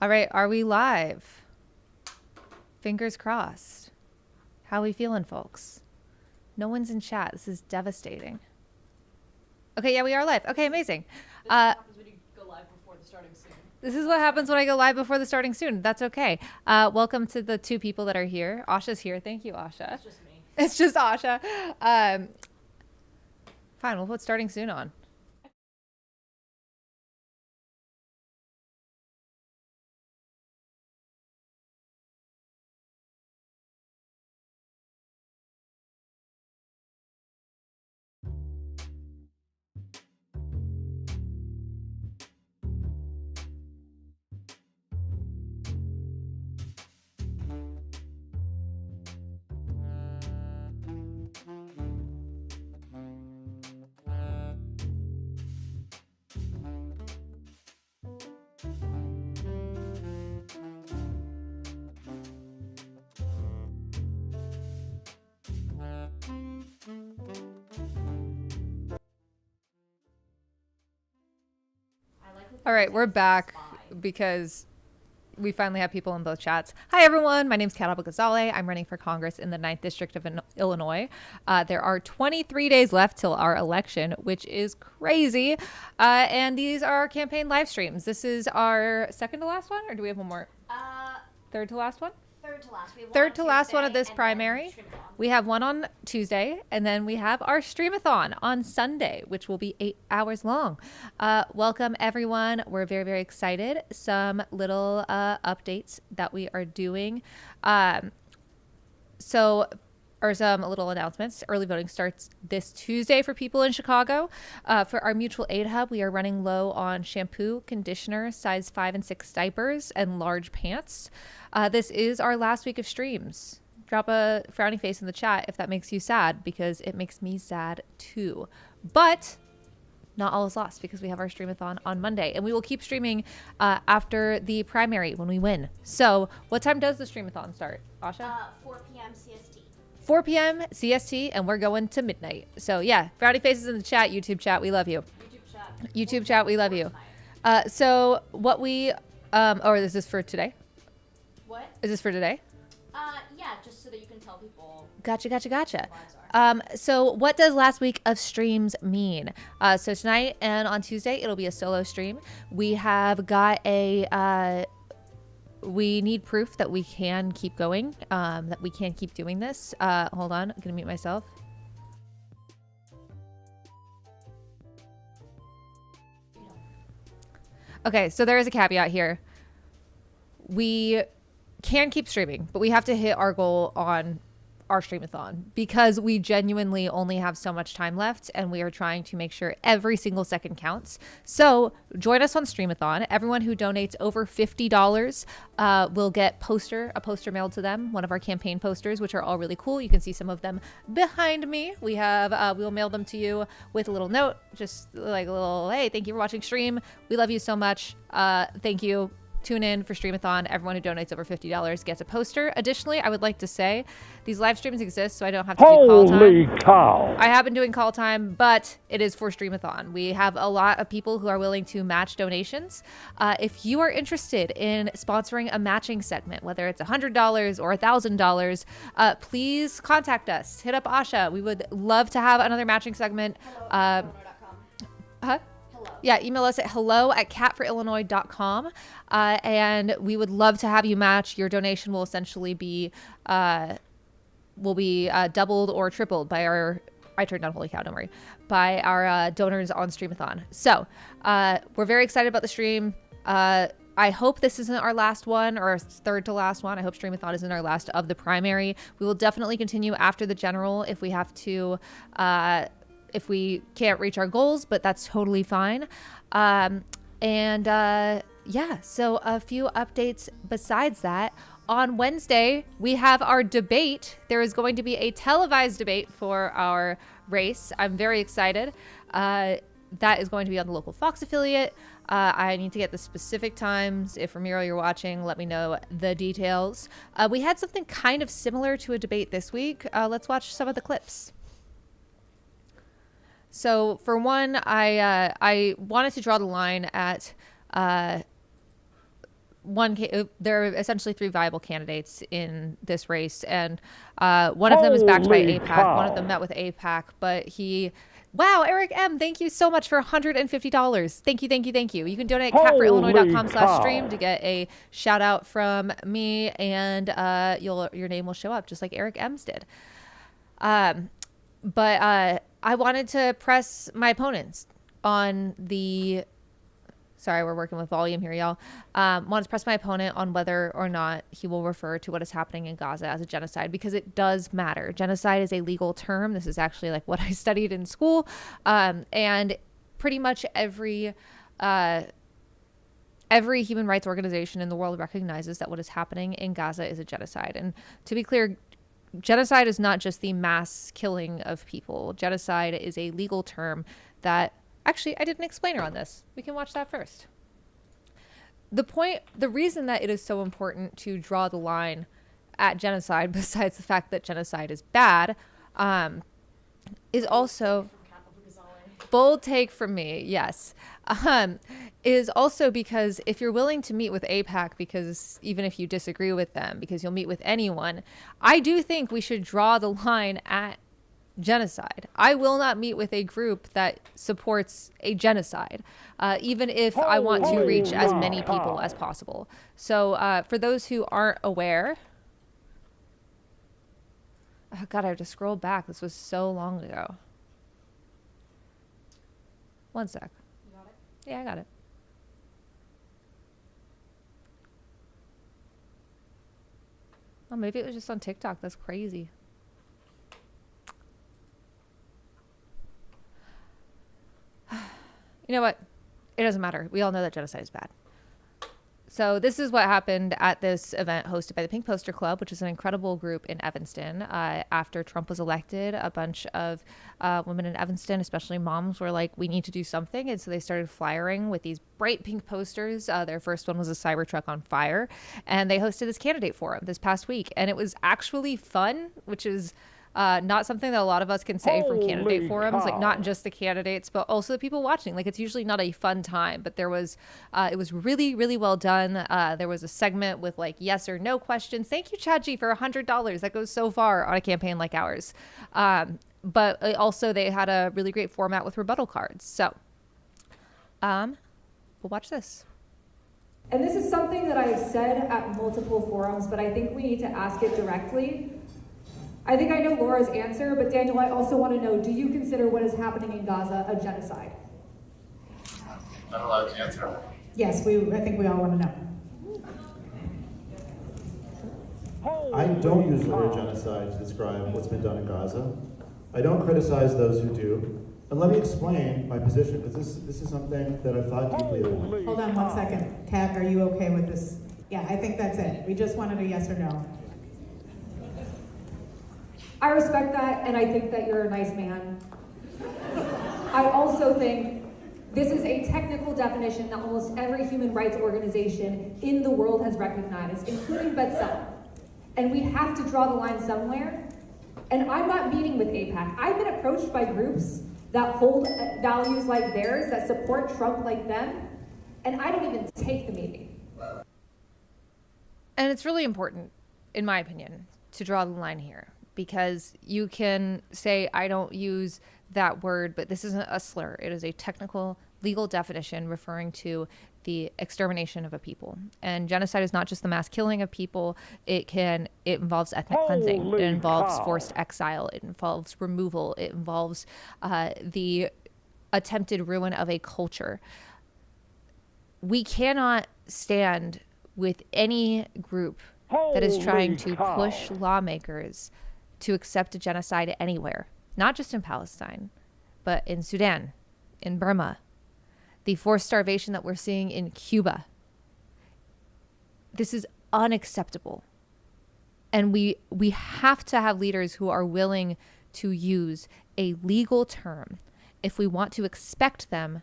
All right, are we live? Fingers crossed. How we feeling, folks? No one's in chat. This is devastating. Okay, yeah, we are live. Okay, amazing. This happens when you go live before the starting soon. This is what happens when I go live before the starting soon. That's okay. Welcome to the two people that are here. Asha's here. Thank you, Asha. It's just me. It's just Asha. Fine, we'll put starting soon on. All right, we're back because we finally have people in both chats. Hi, everyone. My name is Kat Abou-Ghazaleh. I'm running for Congress in the 9th District of Illinois. There are 23 days left till our election, which is crazy. And these are campaign live streams. This is our second to last one, or do we have one more? Third to last one? Third to last. We have Third to last Tuesday one of this and primary. then streamathon. We have one on Tuesday, and then we have our streamathon on Sunday, which will be 8 hours long. Welcome, everyone. We're very, very excited. Some little updates that we are doing. Some little announcements. Early voting starts this Tuesday for people in Chicago. For our mutual aid hub, we are running low on shampoo, conditioner, size 5 and 6 diapers, and large pants. This is our last week of streams. Drop a frowny face in the chat if that makes you sad, because it makes me sad too. But not all is lost, because we have our streamathon on Monday, and we will keep streaming after the primary when we win. So what time does the streamathon start, Asha? 4 p.m. CST. 4 p.m. CST, and we're going to midnight. So yeah, frowny faces in the chat, YouTube chat, we love you. YouTube chat, we love you. So what we, or is this for today? What? Is this for today? Yeah, just so that you can tell people. Gotcha. Lives are. So what does last week of streams mean? So tonight and on Tuesday, it'll be a solo stream. We have got we need proof that we can keep going, that we can keep doing this. Hold on, I'm gonna mute myself. Okay, so there is a caveat here. We can keep streaming, but we have to hit our goal on our streamathon, because we genuinely only have so much time left, and we are trying to make sure every single second counts. So join us on streamathon. Everyone who donates over $50 will get a poster mailed to them, one of our campaign posters, which are all really cool. You can see some of them behind me. We have we'll mail them to you with a little note, just like a little, hey, thank you for watching stream, we love you so much, thank you. Tune in for streamathon. Everyone who donates over $50 gets a poster. Additionally, I would like to say these live streams exist so I don't have to do call time. Holy cow! I have been doing call time, but it is for streamathon. We have a lot of people who are willing to match donations. If you are interested in sponsoring a matching segment, whether it's $100 or $1,000, please contact us. Hit up Asha. We would love to have another matching segment. Huh? Yeah, email us at hello@catforillinois.com, and we would love to have you match. Your donation will essentially be doubled or tripled by our, I turned down holy cow, don't worry, by our donors on streamathon. So we're very excited about the stream. I hope this isn't our last one, or third to last one. I hope streamathon isn't our last of the primary. We will definitely continue after the general if we have to, if we can't reach our goals, but that's totally fine. Yeah, so a few updates besides that. On Wednesday, we have our debate. There is going to be a televised debate for our race. I'm very excited. That is going to be on the local Fox affiliate. I need to get the specific times. If Ramiro, you're watching, let me know the details. We had something kind of similar to a debate this week. Let's watch some of the clips. So for one, I wanted to draw the line at there are essentially three viable candidates in this race, and one of them is backed by AIPAC. One of them met with AIPAC, but wow, Eric M, thank you so much for $150. Thank you, thank you, thank you. You can donate at catforillinois.com/stream to get a shout out from me, and your name will show up just like Eric M's did. But I wanted to press my opponents on the. Sorry, we're working with volume here, y'all. Want to press my opponent on whether or not he will refer to what is happening in Gaza as a genocide, because it does matter. Genocide is a legal term. This is actually like what I studied in school. And pretty much every human rights organization in the world recognizes that what is happening in Gaza is a genocide. And to be clear, genocide is not just the mass killing of people. Genocide is a legal term that... Actually, I did an explainer on this. We can watch that first. The reason that it is so important to draw the line at genocide, besides the fact that genocide is bad, is also... Bold take from me, yes. Is also because if you're willing to meet with AIPAC, because even if you disagree with them, because you'll meet with anyone, I do think we should draw the line at genocide. I will not meet with a group that supports a genocide, even if I want to reach as many people as possible. So for those who aren't aware, oh God, I have to scroll back. This was so long ago. One sec. You got it? Yeah, I got it. Oh, maybe it was just on TikTok. That's crazy. You know what? It doesn't matter. We all know that genocide is bad. So this is what happened at this event hosted by the Pink Poster Club, which is an incredible group in Evanston. After Trump was elected, a bunch of women in Evanston, especially moms, were like, we need to do something. And so they started flyering with these bright pink posters. Their first one was a Cybertruck on fire. And they hosted this candidate forum this past week. And it was actually fun, which is... not something that a lot of us can say from candidate forums, like not just the candidates, but also the people watching. Like, it's usually not a fun time, but it was really, really well done. There was a segment with like yes or no questions. Thank you, Chadji, for $100. That goes so far on a campaign like ours. But also they had a really great format with rebuttal cards. So, we'll watch this. And this is something that I've said at multiple forums, but I think we need to ask it directly. I think I know Laura's answer, but Daniel, I also want to know, do you consider what is happening in Gaza a genocide? Not allowed to answer. Yes, I think we all want to know. I don't use the word genocide to describe what's been done in Gaza. I don't criticize those who do. And let me explain my position, because this is something that I've thought deeply about. Hold on 1 second. Kat, are you okay with this? Yeah, I think that's it. We just wanted a yes or no. I respect that, and I think that you're a nice man. I also think this is a technical definition that almost every human rights organization in the world has recognized, including B'Tselem. And we have to draw the line somewhere. And I'm not meeting with AIPAC. I've been approached by groups that hold values like theirs, that support Trump like them, and I don't even take the meeting. And it's really important, in my opinion, to draw the line here. Because you can say, I don't use that word, but this isn't a slur. It is a technical legal definition referring to the extermination of a people. And genocide is not just the mass killing of people. It involves ethnic cleansing. It involves forced exile. It involves removal. It involves the attempted ruin of a culture. We cannot stand with any group that is trying to push lawmakers to accept a genocide anywhere, not just in Palestine, but in Sudan, in Burma, the forced starvation that we're seeing in Cuba. This is unacceptable. And we have to have leaders who are willing to use a legal term if we want to expect them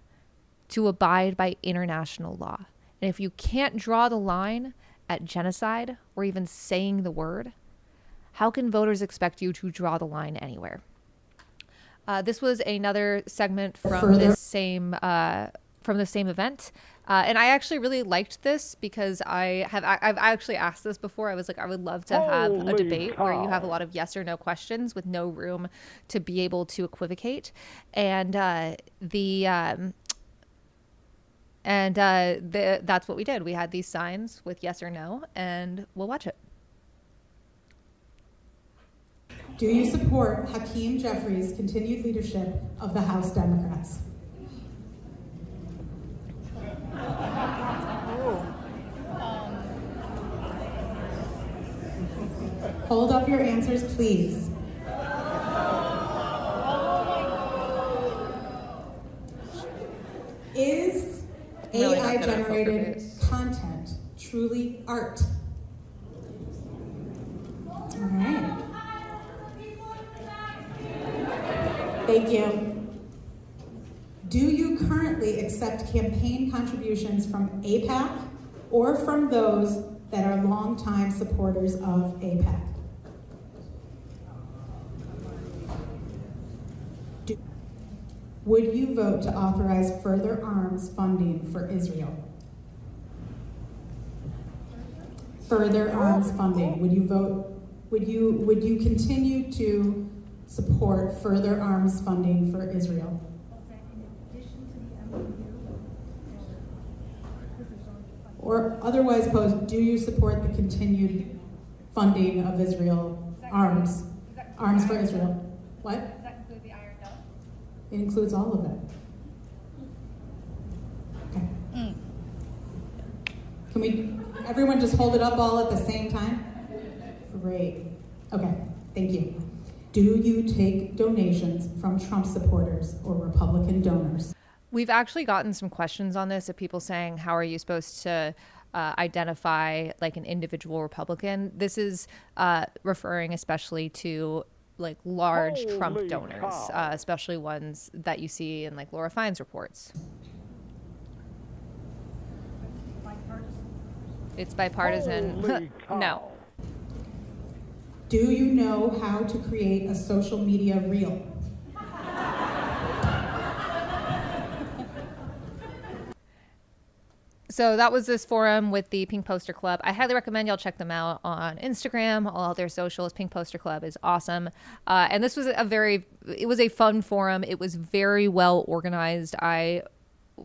to abide by international law. And if you can't draw the line at genocide or even saying the word, how can voters expect you to draw the line anywhere? This was another segment from this same event. And I actually really liked this because I've actually asked this before. I was like, I would love to have a debate where you have a lot of yes or no questions with no room to be able to equivocate. And that's what we did. We had these signs with yes or no, and we'll watch it. Do you support Hakeem Jeffries' continued leadership of the House Democrats? Hold up your answers, please. Is Really not good at poker AI-generated face. content truly art? All right. Thank you. Do you currently accept campaign contributions from AIPAC or from those that are longtime supporters of AIPAC? Would you vote to authorize further arms funding for Israel? Further arms funding. Would you vote? Would you continue to support further arms funding for Israel? Or otherwise posed, do you support the continued funding of Israel arms for Israel? What? Does that include the Iron Dome? It includes all of it. Okay. Can we, everyone just hold it up all at the same time? Great. Okay, thank you. Do you take donations from Trump supporters or Republican donors? We've actually gotten some questions on this of people saying, how are you supposed to identify like an individual Republican? This is referring especially to like large Trump donors, especially ones that you see in like Laura Fine's reports. It's bipartisan. No. Do you know how to create a social media reel? So that was this forum with the Pink Poster Club. I highly recommend y'all check them out on Instagram. All their socials. Pink Poster Club is awesome. And this was it was a fun forum. It was very well organized. I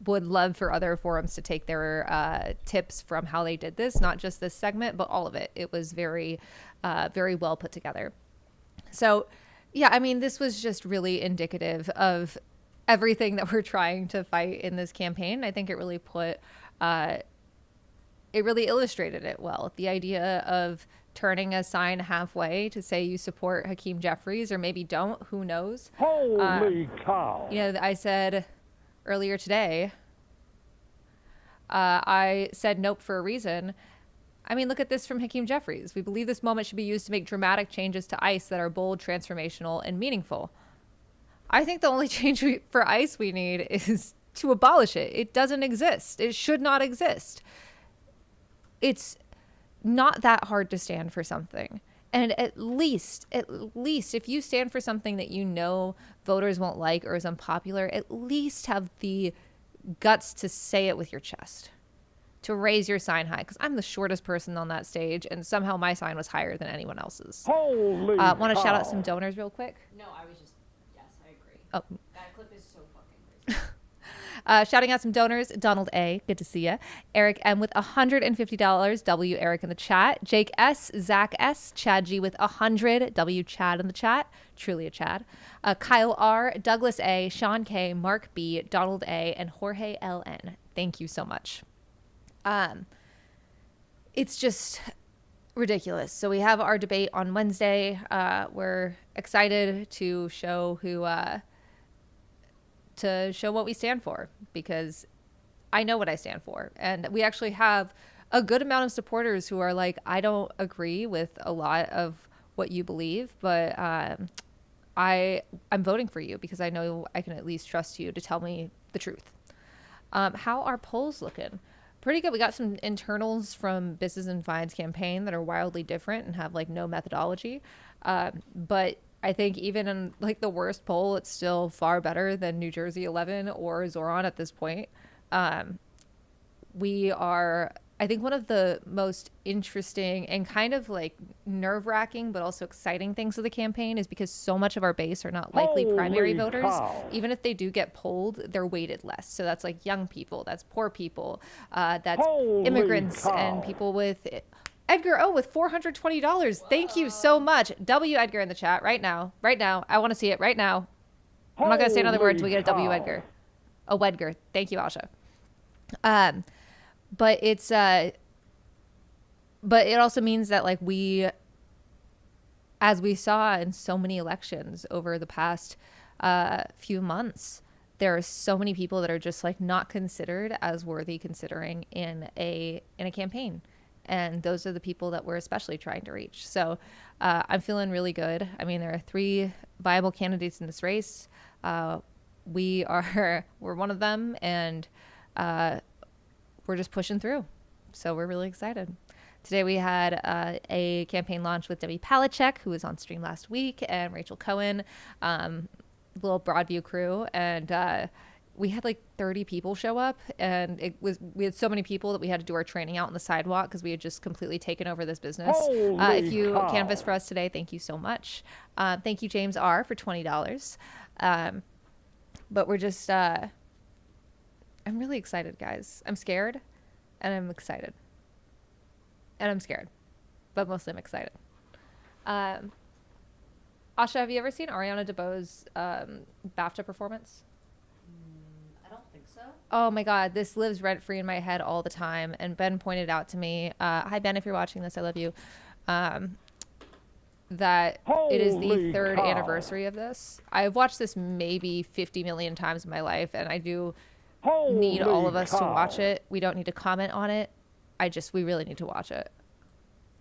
would love for other forums to take their tips from how they did this, not just this segment, but all of it. It was very, very well put together. So yeah, I mean, this was just really indicative of everything that we're trying to fight in this campaign. I think it really it really illustrated it well. The idea of turning a sign halfway to say you support Hakeem Jeffries, or maybe don't, who knows? Holy cow. You know, I said earlier today, I said nope for a reason. I mean, look at this from Hakeem Jeffries. We believe this moment should be used to make dramatic changes to ICE that are bold, transformational, and meaningful. I think the only change for ICE we need is to abolish it. It doesn't exist. It should not exist. It's not that hard to stand for something. And at least if you stand for something that you know voters won't like or is unpopular, at least have the guts to say it with your chest, to raise your sign high. Because I'm the shortest person on that stage, and somehow my sign was higher than anyone else's. Holy Want to cow. shout out some donors real quick? No, I was just, yes, I agree. Oh. That clip is so fucking crazy. Shouting out some donors: Donald A, good to see ya. Eric M with $150. W Eric in the chat. Jake S, Zach S, Chad G with 100. W Chad in the chat. Truly a Chad. Kyle R, Douglas A, Sean K, Mark B, Donald A, and Jorge LN. Thank you so much. It's just ridiculous. So we have our debate on Wednesday. We're excited to show what we stand for, because I know what I stand for. And we actually have a good amount of supporters who are like, I don't agree with a lot of what you believe, but I'm voting for you because I know I can at least trust you to tell me the truth. How are polls looking? Pretty good. We got some internals from Business and Fine's campaign that are wildly different and have like no methodology. But I think even in like the worst poll, it's still far better than New Jersey 11 or Zoran at this point. we are, I think, one of the most interesting and kind of like nerve-wracking but also exciting things of the campaign is because so much of our base are not likely primary Holy voters. cow. Even if they do get polled, they're weighted less. So that's like young people, that's poor people, that's Holy immigrants cow. and people with Edgar O with $420. Thank you so much. W Edgar in the chat right now. Right now. I want to see it right now. I'm not going to say another word until we get a W Holy Edgar. A Wedgar. Thank you, Asha. But it's but it also means that like we, as we saw in so many elections over the past few months, there are so many people that are just like not considered as worthy considering in a campaign. And those are the people that we're especially trying to reach. So I'm feeling really good. I mean, there are 3 viable candidates in this race. We're one of them, and we're just pushing through. So we're really excited. Today we had a campaign launch with Debbie Palachek, who was on stream last week, and Rachel Cohen, little Broadview crew, and we had like 30 people show up, and we had so many people that we had to do our training out on the sidewalk because we had just completely taken over this business. If you cow. canvassed for us today, thank you so much. Thank you, James R, for $20. But we're just I'm really excited, guys. I'm scared and I'm excited. And I'm scared, but mostly I'm excited. Asha, have you ever seen Ariana DeBoe's BAFTA performance? I don't think so. Oh my God, this lives rent free in my head all the time. And Ben pointed out to me, hi Ben, if you're watching this, I love you. That it is the Holy 3rd cow. anniversary of this. I've watched this maybe 50 million times in my life, and I do need all of us to watch it. We don't need to comment on it. We really need to watch it.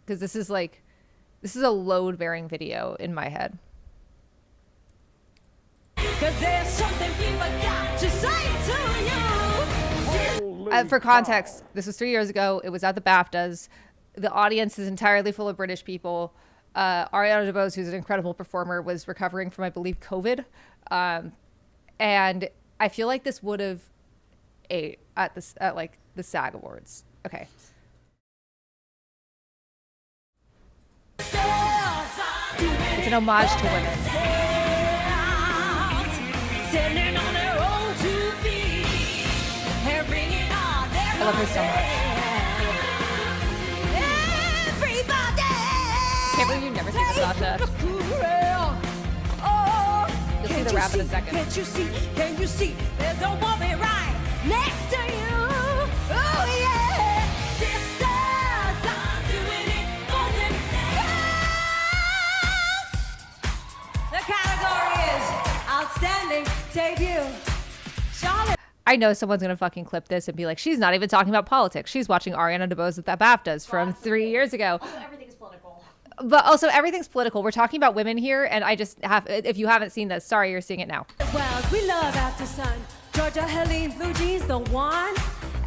Because this is a load bearing video in my head. Cause there's something people got to say to you. For context, this was 3 years ago. It was at the BAFTAs. The audience is entirely full of British people. Ariana DeBose, who's an incredible performer, was recovering from, I believe, COVID. And I feel like this would have ate at like the SAG Awards. Okay. It's an homage to women. I love her so much. Can't believe you've never seen this, Sasha. You'll see the rap in a second. Can't you see? Can you see? There's a woman right next to you. Oh yeah, sisters, I'm doing it for themselves. The category is outstanding debut. Charlotte. I know someone's gonna fucking clip this and be like, she's not even talking about politics. She's watching Ariana DeBose at the BAFTAs from 3 years ago. Also, everything is political. But also everything's political. We're talking about women here, and I just have, if you haven't seen this, sorry, you're seeing it now. Well, we love After Sun. Georgia, Helene, Blue Jeans, the one.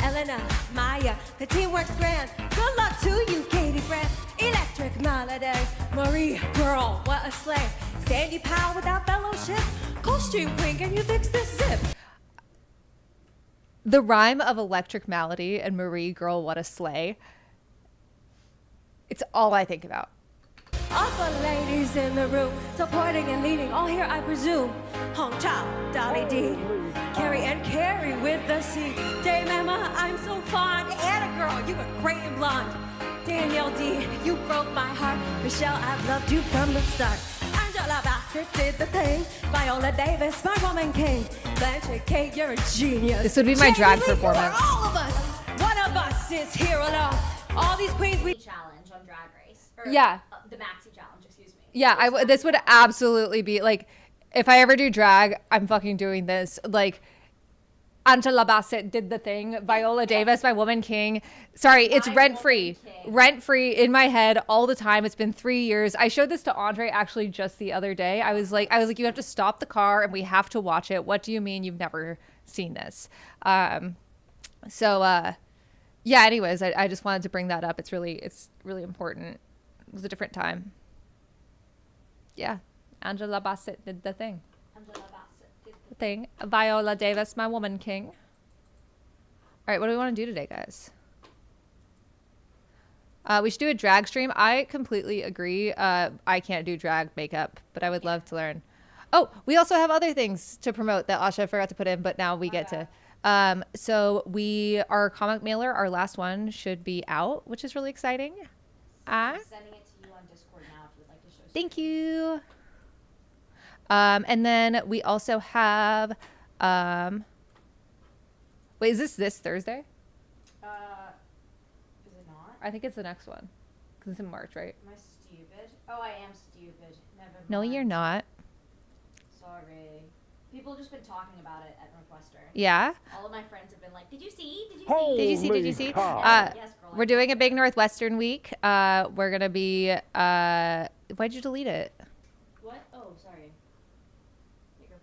Elena, Maya, the team works grand. Good luck to you, Katie Brand. Electric Melodies, Marie, girl, what a slay. Sandy Powell without fellowship. Costume queen, can you fix this zip? The rhyme of Electric Malady and Marie, girl, what a sleigh. It's all I think about. All the ladies in the room, supporting and leading, all here I presume. Hong Chow, Dolly D, Carrie and Carrie with the C. Dame Emma, I'm so fond. Anna girl, you were great and blonde. Danielle D, you broke my heart. Michelle, I've loved you from the start. Angela Bassett did the thing. Viola Davis, my woman king. Blanche Kate, you're a genius. This would be my drag Jamie Lee, performance. you're all of us. One of us is here alone. All these queens we Challenge on Drag Race. Or, Yeah. The Maxi Challenge, excuse me. Yeah, this would absolutely be like, if I ever do drag, I'm fucking doing this. Like, Angela Bassett did the thing. Viola Davis, my woman king. Sorry, it's My rent free. woman king. Rent free in my head all the time. It's been 3 years. I showed this to Andre actually just the other day. I was like, you have to stop the car and we have to watch it. What do you mean you've never seen this? Yeah, anyways, I just wanted to bring that up. It's really important. It was a different time. Yeah, Angela Bassett did the thing. Angela Bassett did Thing. Viola Davis, my woman king. right, what do we want to do today, guys? We should do a drag stream. I completely agree. I can't do drag makeup, but I would love to learn. Oh, we also have other things to promote that Asha forgot to put in, but now we get to. So our comic mailer, our last one, should be out, which is really exciting. I'm sending it to you on Discord now if you would like to show. Thank you. And then we also have. Wait, is this Thursday? Is it not? I think it's the next one, because it's in March, right? Am I stupid? Oh, I am stupid. Never mind. No, you're not. Sorry. People have just been talking about it at Northwestern. Yeah. All of my friends have been like, "Did you see? Did you Holy see? Did you see? Did you see? cow. Yes, girl. We're doing a big Northwestern week. We're gonna be. Why'd you delete it? What? Oh, sorry. Here you go.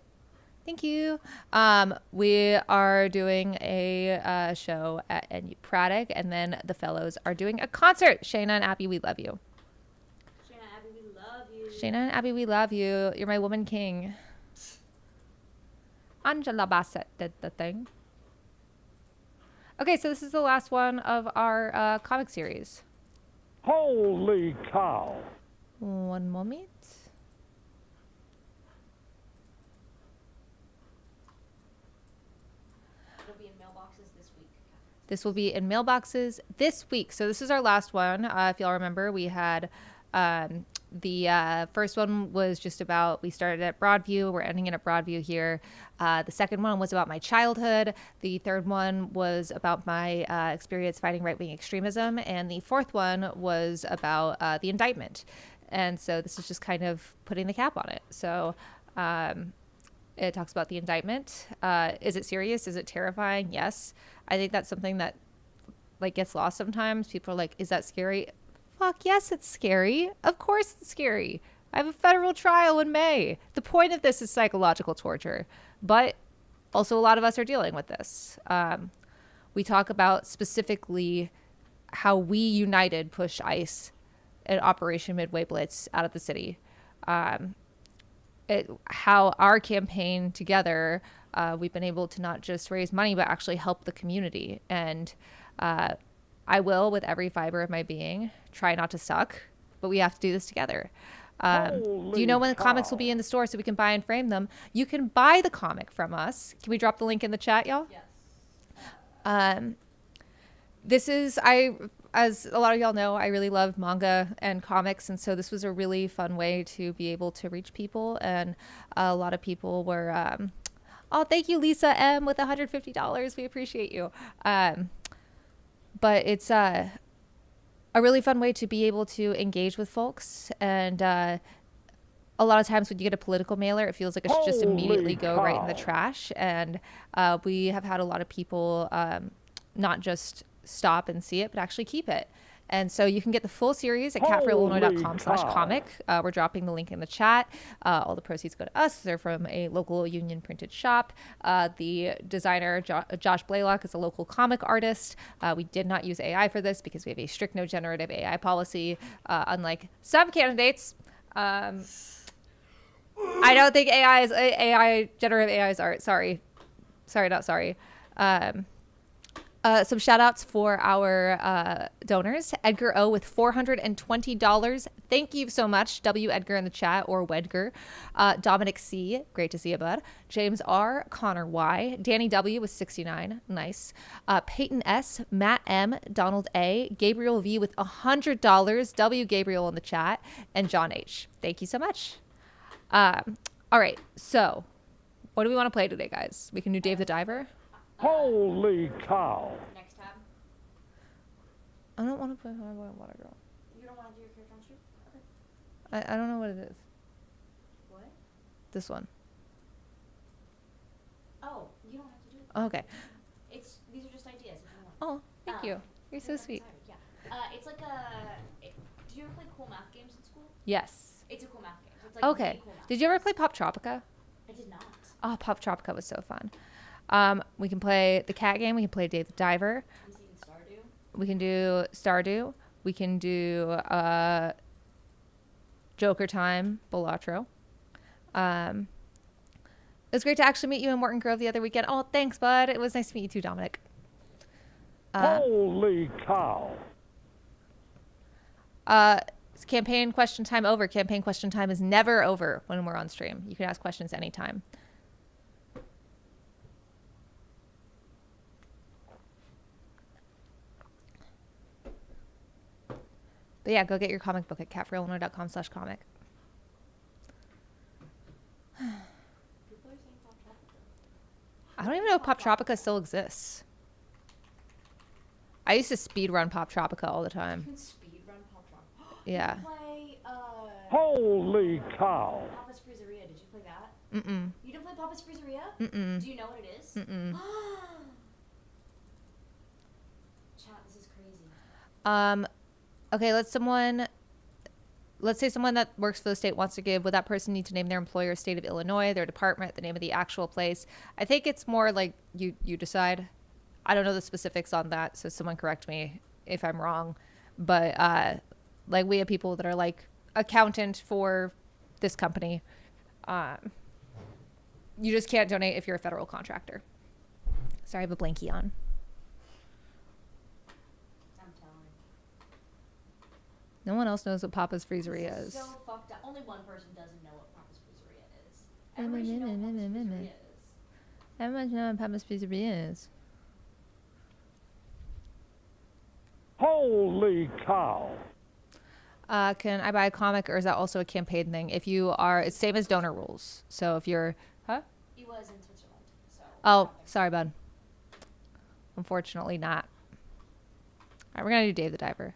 Thank you. We are doing a show at NU Braddock, and then the fellows are doing a concert. Shayna and Abby, we love you. Shayna, Abby, we love you. Shayna and Abby, we love you. You're my woman king. Angela Bassett did the thing. Okay, so this is the last one of our comic series. Holy cow. One moment. It'll be in mailboxes this week. This will be in mailboxes this week. So this is our last one. If y'all remember, we had the first one was just about, we started at Broadview. We're ending it at Broadview here. The second one was about my childhood. The third one was about my experience fighting right-wing extremism. And the fourth one was about the indictment. And so this is just kind of putting the cap on it. So it talks about the indictment. Is it serious? Is it terrifying? Yes. I think that's something that like gets lost sometimes. People are like, is that scary? Fuck yes, it's scary. Of course it's scary. I have a federal trial in May. The point of this is psychological torture, but also a lot of us are dealing with this. We talk about specifically how we united push ICE and Operation Midway Blitz out of the city. How our campaign together, we've been able to not just raise money, but actually help the community. And I will, with every fiber of my being, try not to suck, but we have to do this together. Do you know when the comics will be in the store so we can buy and frame them? You can buy the comic from us. Can we drop the link in the chat, y'all? Yes. This is, as a lot of y'all know, I really love manga and comics, and so this was a really fun way to be able to reach people. And a lot of people were, oh, thank you, Lisa M, with $150. We appreciate you. But it's a really fun way to be able to engage with folks. And a lot of times when you get a political mailer, it feels like it should just immediately go right in the trash. And we have had a lot of people not just stop and see it, but actually keep it. And so you can get the full series at catforillinois.com/comic. We're dropping the link in the chat. All the proceeds go to us. They're from a local union printed shop. The designer, Josh Blaylock, is a local comic artist. We did not use AI for this because we have a strict no generative AI policy, unlike some candidates. I don't think generative AI is art. Sorry, not sorry. Some shout outs for our donors. Edgar O with $420. Thank you so much. W Edgar in the chat, or Wedgar. Dominic C, great to see you, bud. James R, Connor Y, Danny W with 69, nice. Peyton S, Matt M, Donald A, Gabriel V with $100. W Gabriel in the chat, and John H. Thank you so much. All right, so what do we want to play today, guys? We can do Dave the Diver. Holy cow. Next tab. I don't want to play Water Girl. You don't want to do your character on stream? Okay. I don't know what it is. What? This one. Oh, you don't have to do it. Oh, okay. These are just ideas if you want. Oh, thank you. You're so sweet. Yeah. It's like did you ever play cool math games in school? Yes. It's a cool math game. It's like Okay. the cool math Did you ever play Pop Tropica? I did not. Oh, Pop Tropica was so fun. We can play the cat game. We can play Dave the Diver. Have you seen Stardew? We can do Stardew. We can do Joker Time, Balatro. It was great to actually meet you in Morton Grove the other weekend. Oh, thanks, bud. It was nice to meet you too, Dominic. Holy cow. Campaign question time over. Campaign question time is never over when we're on stream. You can ask questions anytime. But yeah, go get your comic book at catforillinois.com/comic. I don't even know if Pop Tropica still exists. I used to speed run Pop Tropica all the time. You can speed run Pop Tropica. Yeah. You play, Holy cow. Papa's Freezeria. Did you play that? Mm-mm. You didn't play Papa's Freezeria? Mm-mm. Do you know what it is? Mm-mm. Chat, this is crazy. Okay, let's say someone that works for the state wants to give. Would that person need to name their employer, state of Illinois, their department, the name of the actual place? I think it's more like you decide. I don't know the specifics on that, so someone correct me if I'm wrong. But like we have people that are like accountant for this company. You just can't donate if you're a federal contractor. Sorry, I have a blankie on. I'm telling. No one else knows what Papa's Freezeria This is. is so fucked up. Only one person doesn't know what Papa's Freezeria is. Everybody should know what Papa's Freezeria is. Everyone knows what Papa's Freezeria is. Holy cow. Can I buy a comic, or is that also a campaign thing? If you are, it's same as donor rules. So if you're, He was in Switzerland, so. Oh, sorry, bud. Unfortunately not. All right, we're going to do Dave the Diver.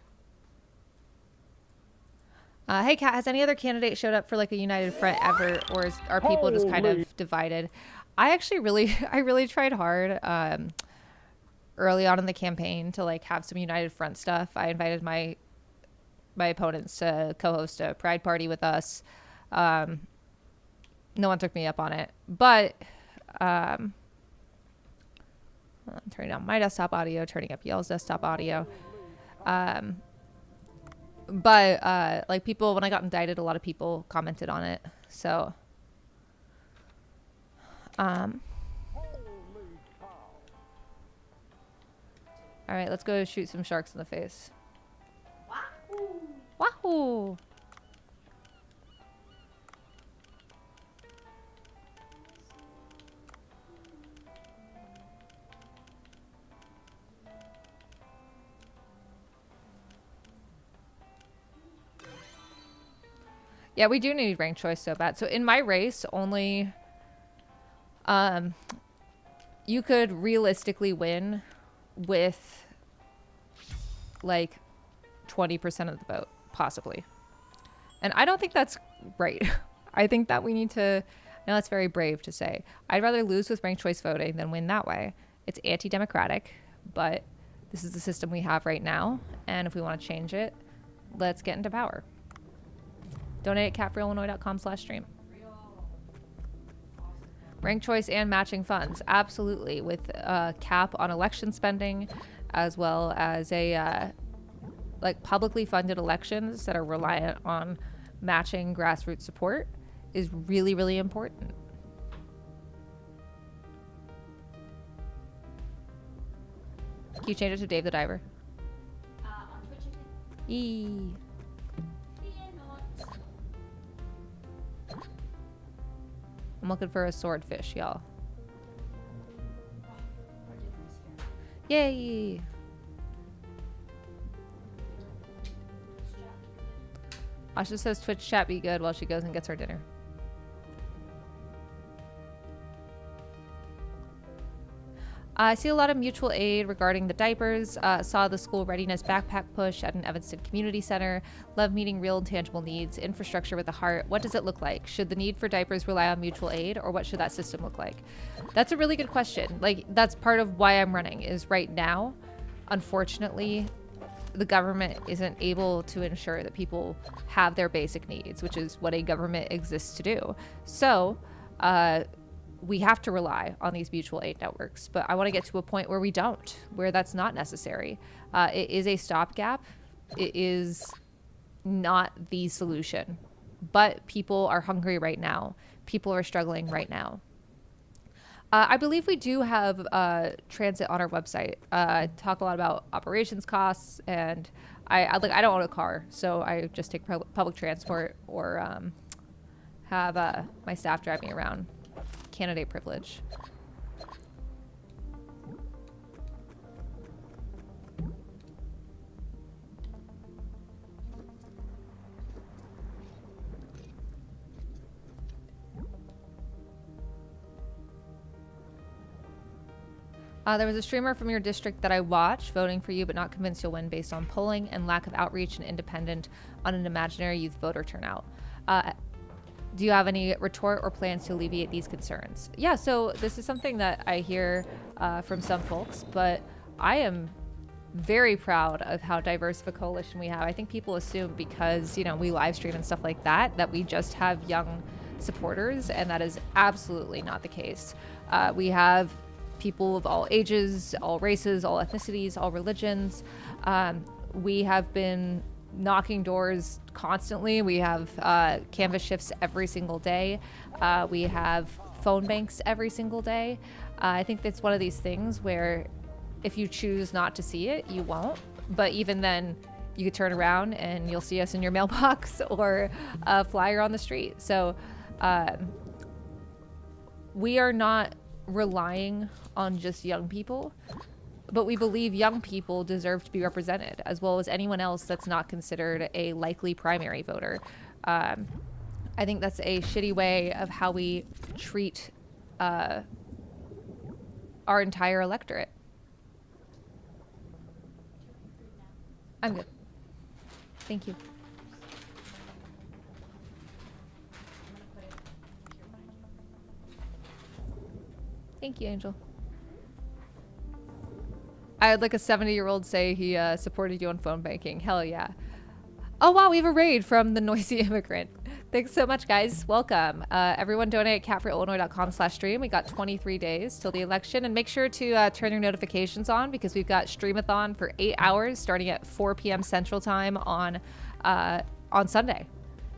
Hey, Kat, has any other candidate showed up for like a united front ever, or are people just kind of divided? I actually really tried hard early on in the campaign to like have some united front stuff. I invited my opponents to co-host a pride party with us. No one took me up on it, but I'm turning down my desktop audio, turning up Yale's desktop audio. But like people, when I got indicted, a lot of people commented on it. So, all right, let's go shoot some sharks in the face. Wahoo! Wahoo! Yeah, we do need rank choice so bad. So in my race, only you could realistically win with like 20% of the vote, possibly. And I don't think that's right. I think that we need to, I know that's very brave to say. I'd rather lose with ranked choice voting than win that way. It's anti-democratic, but this is the system we have right now. And if we want to change it, let's get into power. Donate at catforillinois.com/stream. Ranked choice and matching funds, absolutely, with a cap on election spending, as well as a like publicly funded elections that are reliant on matching grassroots support is really, really important. Can you change it to Dave the Diver? On Twitch, I think. Eee. I'm looking for a swordfish, y'all. Yay! Asha says Twitch chat be good while she goes and gets her dinner. I see a lot of mutual aid regarding the diapers. Saw the school readiness backpack push at an Evanston Community Center. Love meeting real and tangible needs. Infrastructure with a heart. What does it look like? Should the need for diapers rely on mutual aid, or what should that system look like? That's a really good question. Like, that's part of why I'm running, is right now, unfortunately, the government isn't able to ensure that people have their basic needs, which is what a government exists to do. So, we have to rely on these mutual aid networks, but I want to get to a point where we don't, where that's not necessary. It is a stopgap. It is not the solution, but people are hungry right now. People are struggling right now. I believe we do have transit on our website. Talk a lot about operations costs, and I don't own a car, so I just take public transport or have my staff drive me around. Candidate privilege. There was a streamer from your district that I watched, voting for you but not convinced you'll win based on polling and lack of outreach and independent on an imaginary youth voter turnout. Do you have any retort or plans to alleviate these concerns? Yeah, so this is something that I hear from some folks, but I am very proud of how diverse of a coalition we have. I think people assume because, you know, we live stream and stuff like that, that we just have young supporters, and that is absolutely not the case. We have people of all ages, all races, all ethnicities, all religions. We have been knocking doors constantly. We have canvas shifts every single day. We have phone banks every single day. I think that's one of these things where if you choose not to see it, you won't. But even then, you could turn around and you'll see us in your mailbox or a flyer on the street. So we are not relying on just young people, but we believe young people deserve to be represented as well as anyone else that's not considered a likely primary voter. I think that's a shitty way of how we treat our entire electorate. I'm good. Thank you. Thank you, Angel. I had like a 70-year-old say he supported you on phone banking. Hell yeah. Oh, wow, we have a raid from the Noisy Immigrant. Thanks so much, guys. Welcome. Everyone donate at catforillinois.com/stream. We got 23 days till the election. And make sure to turn your notifications on because we've got Streamathon for 8 hours starting at 4 p.m. Central Time on Sunday.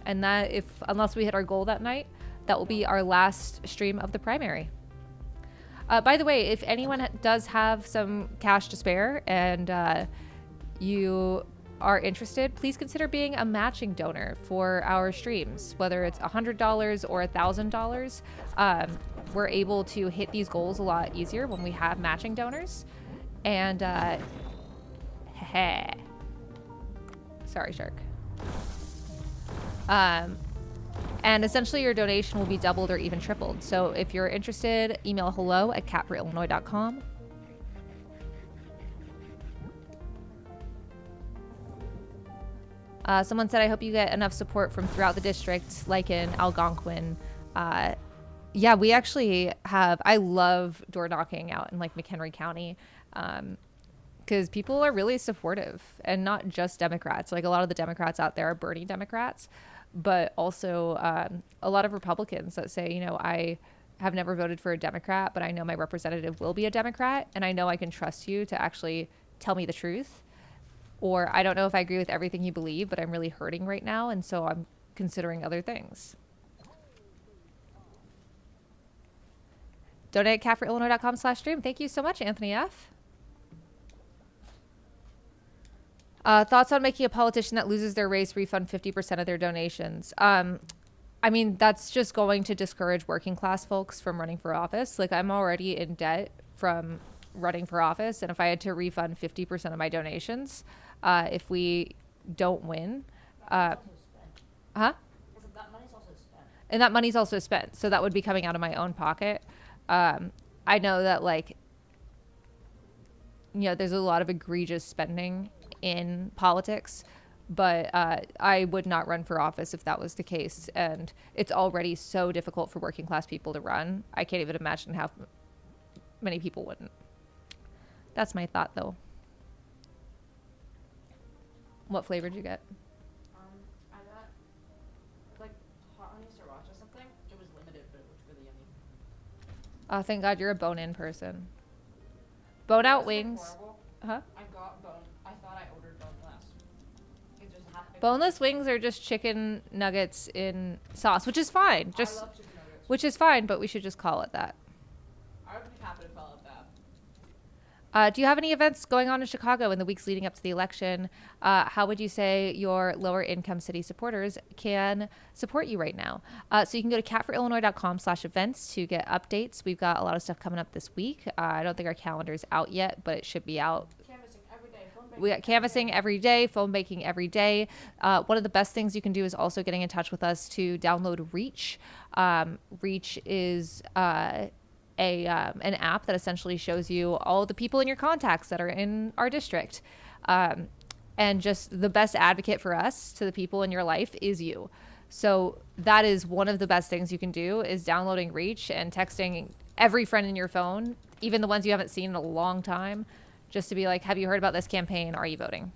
And that, unless we hit our goal that night, that will be our last stream of the primary. By the way, if anyone does have some cash to spare and you are interested, please consider being a matching donor for our streams, whether it's $100 or $1,000. We're able to hit these goals a lot easier when we have matching donors. And, sorry, Shark. And essentially your donation will be doubled or even tripled. So if you're interested, email hello@catforillinois.com. Someone said, I hope you get enough support from throughout the district, like in Algonquin. Yeah, we actually have, I love door knocking out in like McHenry County. Because people are really supportive, and not just Democrats. Like a lot of the Democrats out there are Bernie Democrats, but also a lot of Republicans that say, you know, I have never voted for a Democrat, but I know my representative will be a Democrat, and I know I can trust you to actually tell me the truth. Or I don't know if I agree with everything you believe, but I'm really hurting right now, and so I'm considering other things. Donate at catforillinois.com/stream. Thank you so much, Anthony F. Thoughts on making a politician that loses their race refund 50% of their donations? I mean, that's just going to discourage working class folks from running for office. Like, I'm already in debt from running for office, and if I had to refund 50% of my donations, if we don't win, huh? That money's also spent. And that money's also spent, so that would be coming out of my own pocket. I know that, like, you know, there's a lot of egregious spending in politics, but I would not run for office if that was the case. And it's already so difficult for working class people to run. I can't even imagine how many people wouldn't. That's my thought, though. What flavor did you get? I got like hot honey sriracha something. It was limited, but it was really yummy. Oh, thank God you're a bone-in person. Bone-out wings. Horrible. Huh? I got bone. I thought I ordered boneless. It just happened. Boneless wings are just chicken nuggets in sauce, which is fine. I love chicken nuggets. Which is fine, but we should just call it that. Do you have any events going on in Chicago in the weeks leading up to the election? How would you say your lower income city supporters can support you right now? So you can go to catforillinois.com/events to get updates. We've got a lot of stuff coming up this week. I don't think our calendar is out yet, but it should be out. Canvassing every day. Phone banking We got canvassing every day, phone banking every day. One of the best things you can do is also getting in touch with us to download Reach. Reach is an app that essentially shows you all the people in your contacts that are in our district. And just the best advocate for us to the people in your life is you. So that is one of the best things you can do, is downloading Reach and texting every friend in your phone, even the ones you haven't seen in a long time, just to be like, have you heard about this campaign? Are you voting?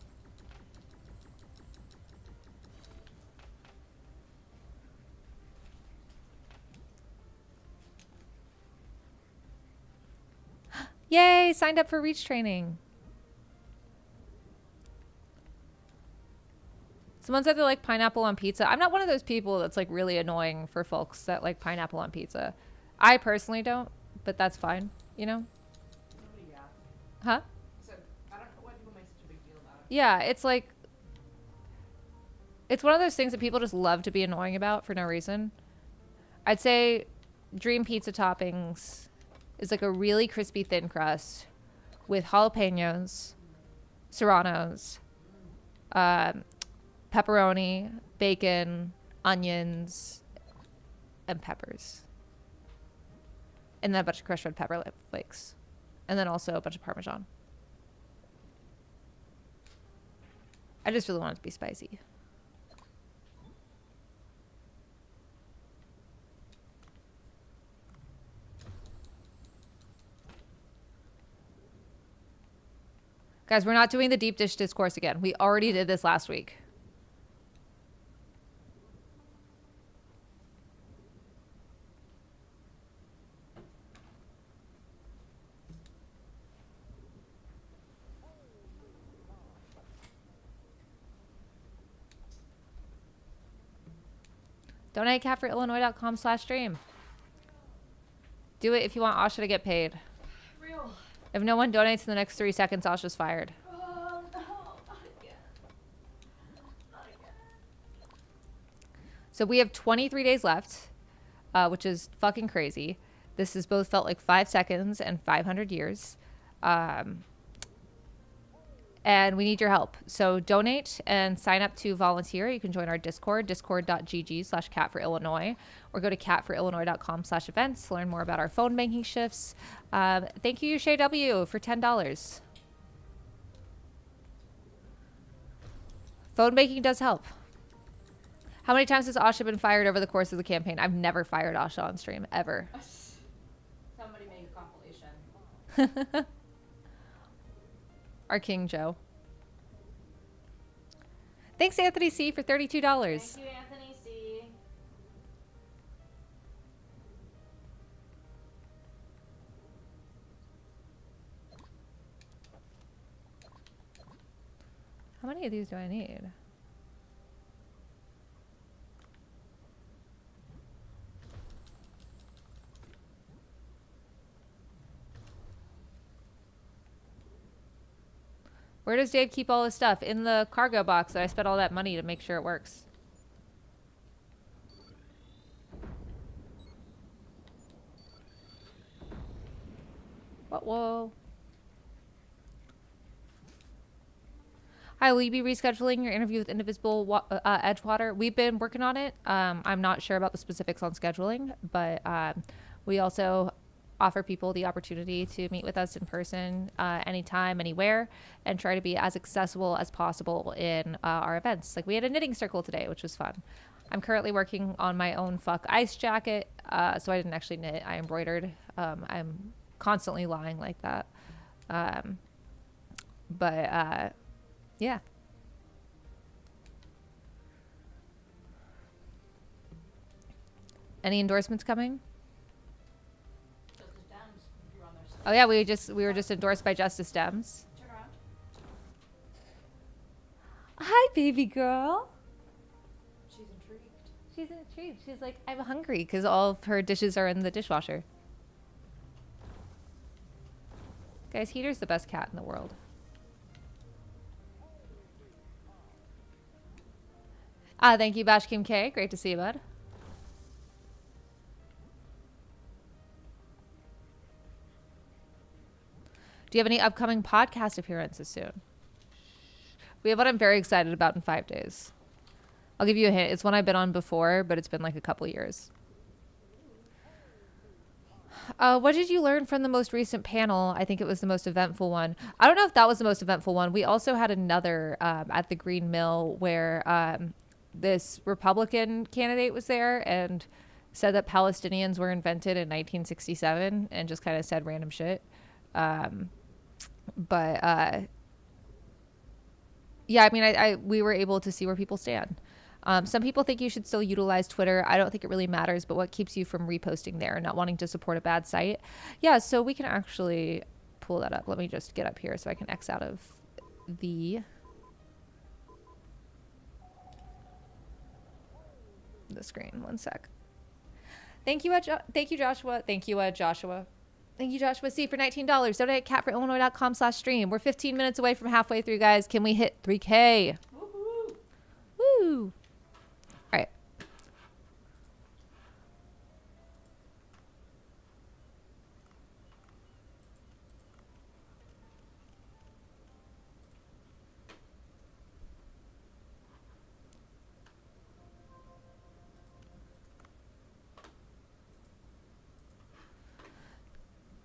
Yay, signed up for Reach training. Someone said they like pineapple on pizza. I'm not one of those people that's like really annoying for folks that like pineapple on pizza. I personally don't, but that's fine, you know? Nobody asked. Huh? So I don't know why people make such a big deal about it. Yeah, it's like, it's one of those things that people just love to be annoying about for no reason. I'd say dream pizza toppings is like a really crispy thin crust with jalapenos, serranos, pepperoni, bacon, onions, and peppers. And then a bunch of crushed red pepper flakes. And then also a bunch of Parmesan. I just really want it to be spicy. Guys, we're not doing the deep dish discourse again. We already did this last week. Donate catforillinois.com/stream. Do it if you want Asha to get paid. Real. If no one donates in the next 3 seconds, Asha's fired. Oh, no. Not again. Not again. So we have 23 days left, which is fucking crazy. This has both felt like 5 seconds and 500 years. And we need your help. So donate and sign up to volunteer. You can join our Discord, discord.gg/catforillinois, or go to catforillinois.com/events to learn more about our phone banking shifts. Thank you, Shay W, for $10. Phone banking does help. How many times has Asha been fired over the course of the campaign? I've never fired Asha on stream, ever. Somebody make a compilation. Our King Joe. Thanks, Anthony C, for $32. Thank you, Anthony C. How many of these do I need? Where does Dave keep all his stuff? In the cargo box that I spent all that money to make sure it works. What? Whoa. Hi, will you be rescheduling your interview with Indivisible Edgewater? We've been working on it. I'm not sure about the specifics on scheduling, but we also offer people the opportunity to meet with us in person anytime, anywhere, and try to be as accessible as possible in our events. Like we had a knitting circle today, which was fun. I'm currently working on my own fuck ice jacket, so I didn't actually knit. I embroidered. I'm constantly lying like that. Yeah. Any endorsements coming? Justice Dems, you're on their side. Oh yeah, we were just endorsed by Justice Dems. Turn around. Hi, baby girl. She's intrigued. She's intrigued. She's like, I'm hungry because all of her dishes are in the dishwasher. Guys, Heater's the best cat in the world. Thank you, Bash Kim K. Great to see you, bud. Do you have any upcoming podcast appearances soon? We have one I'm very excited about in 5 days. I'll give you a hint. It's one I've been on before, but it's been like a couple years. What did you learn from the most recent panel? I think it was the most eventful one. I don't know if that was the most eventful one. We also had another at the Green Mill where this Republican candidate was there and said that Palestinians were invented in 1967 and just kind of said random shit. Yeah, I mean, we were able to see where people stand. Some people think you should still utilize Twitter. I don't think it really matters, but what keeps you from reposting there and not wanting to support a bad site? Yeah, so we can actually pull that up. Let me just get up here so I can X out of the screen. One sec. Thank you, Joshua. Thank you, Joshua. Thank you, Joshua C, for $19. Donate at catforillinois.com/stream. We're 15 minutes away from halfway through, guys. Can we hit 3K? Woo-hoo. Woo! All right.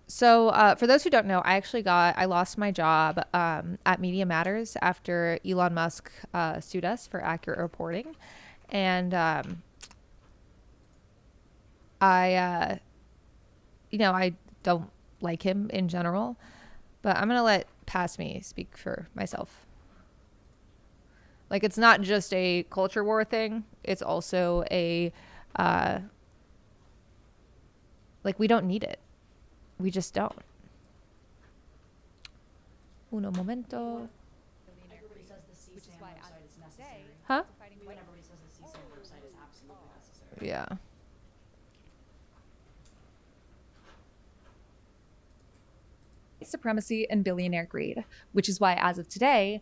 So for those who don't know, I lost my job at Media Matters after Elon Musk sued us for accurate reporting. And I don't like him in general, but I'm going to let past me speak for myself. Like, it's not just a culture war thing. It's also a, we don't need it. We just don't. Uno momento. Everybody says the CSAM website is necessary. Huh? When everybody says the CSAM website is absolutely necessary. Yeah. Supremacy and billionaire greed, which is why as of today,